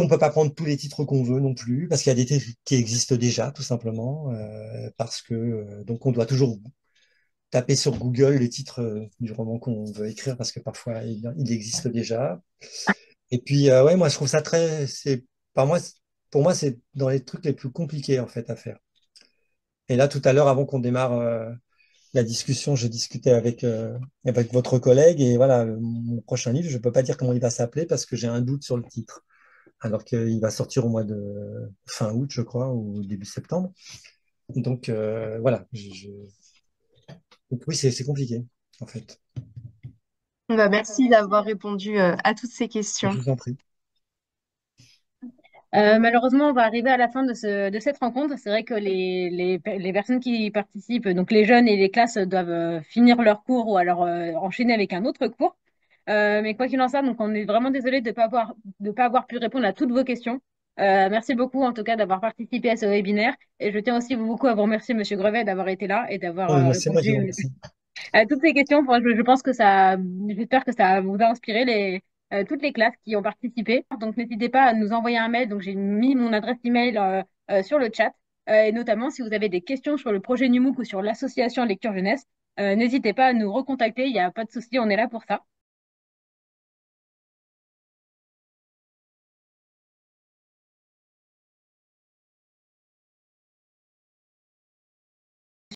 peut pas prendre tous les titres qu'on veut non plus, parce qu'il y a des titres qui existent déjà, tout simplement, parce que donc on doit toujours taper sur Google le titre du roman qu'on veut écrire, parce que parfois il existe déjà. Et puis ouais, moi je trouve ça par moi, pour moi c'est dans les trucs les plus compliqués en fait à faire. Et là tout à l'heure, avant qu'on démarre la discussion, je discutais avec votre collègue et voilà, mon prochain livre, je peux pas dire comment il va s'appeler parce que j'ai un doute sur le titre. Alors qu'il va sortir au mois de fin août, je crois, ou début septembre. Donc voilà, donc, oui, c'est compliqué, en fait. Bah, merci d'avoir répondu à toutes ces questions. Je vous en prie. Malheureusement, on va arriver à la fin de cette rencontre. C'est vrai que les personnes qui participent, donc les jeunes et les classes, doivent finir leur cours ou alors enchaîner avec un autre cours. Mais quoi qu'il en soit, donc on est vraiment désolé de pas avoir pu répondre à toutes vos questions. Merci beaucoup en tout cas d'avoir participé à ce webinaire. Et je tiens aussi beaucoup à vous remercier, Monsieur Grevet, d'avoir été là et d'avoir Moi, c'est moi qui vous répondu remercie. à toutes ces questions. Enfin, je pense que j'espère que ça vous a inspiré toutes les classes qui ont participé. Donc, n'hésitez pas à nous envoyer un mail. Donc, j'ai mis mon adresse email sur le chat. Et notamment, si vous avez des questions sur le projet NUMOOC ou sur l'association Lecture Jeunesse, n'hésitez pas à nous recontacter. Il n'y a pas de souci, on est là pour ça.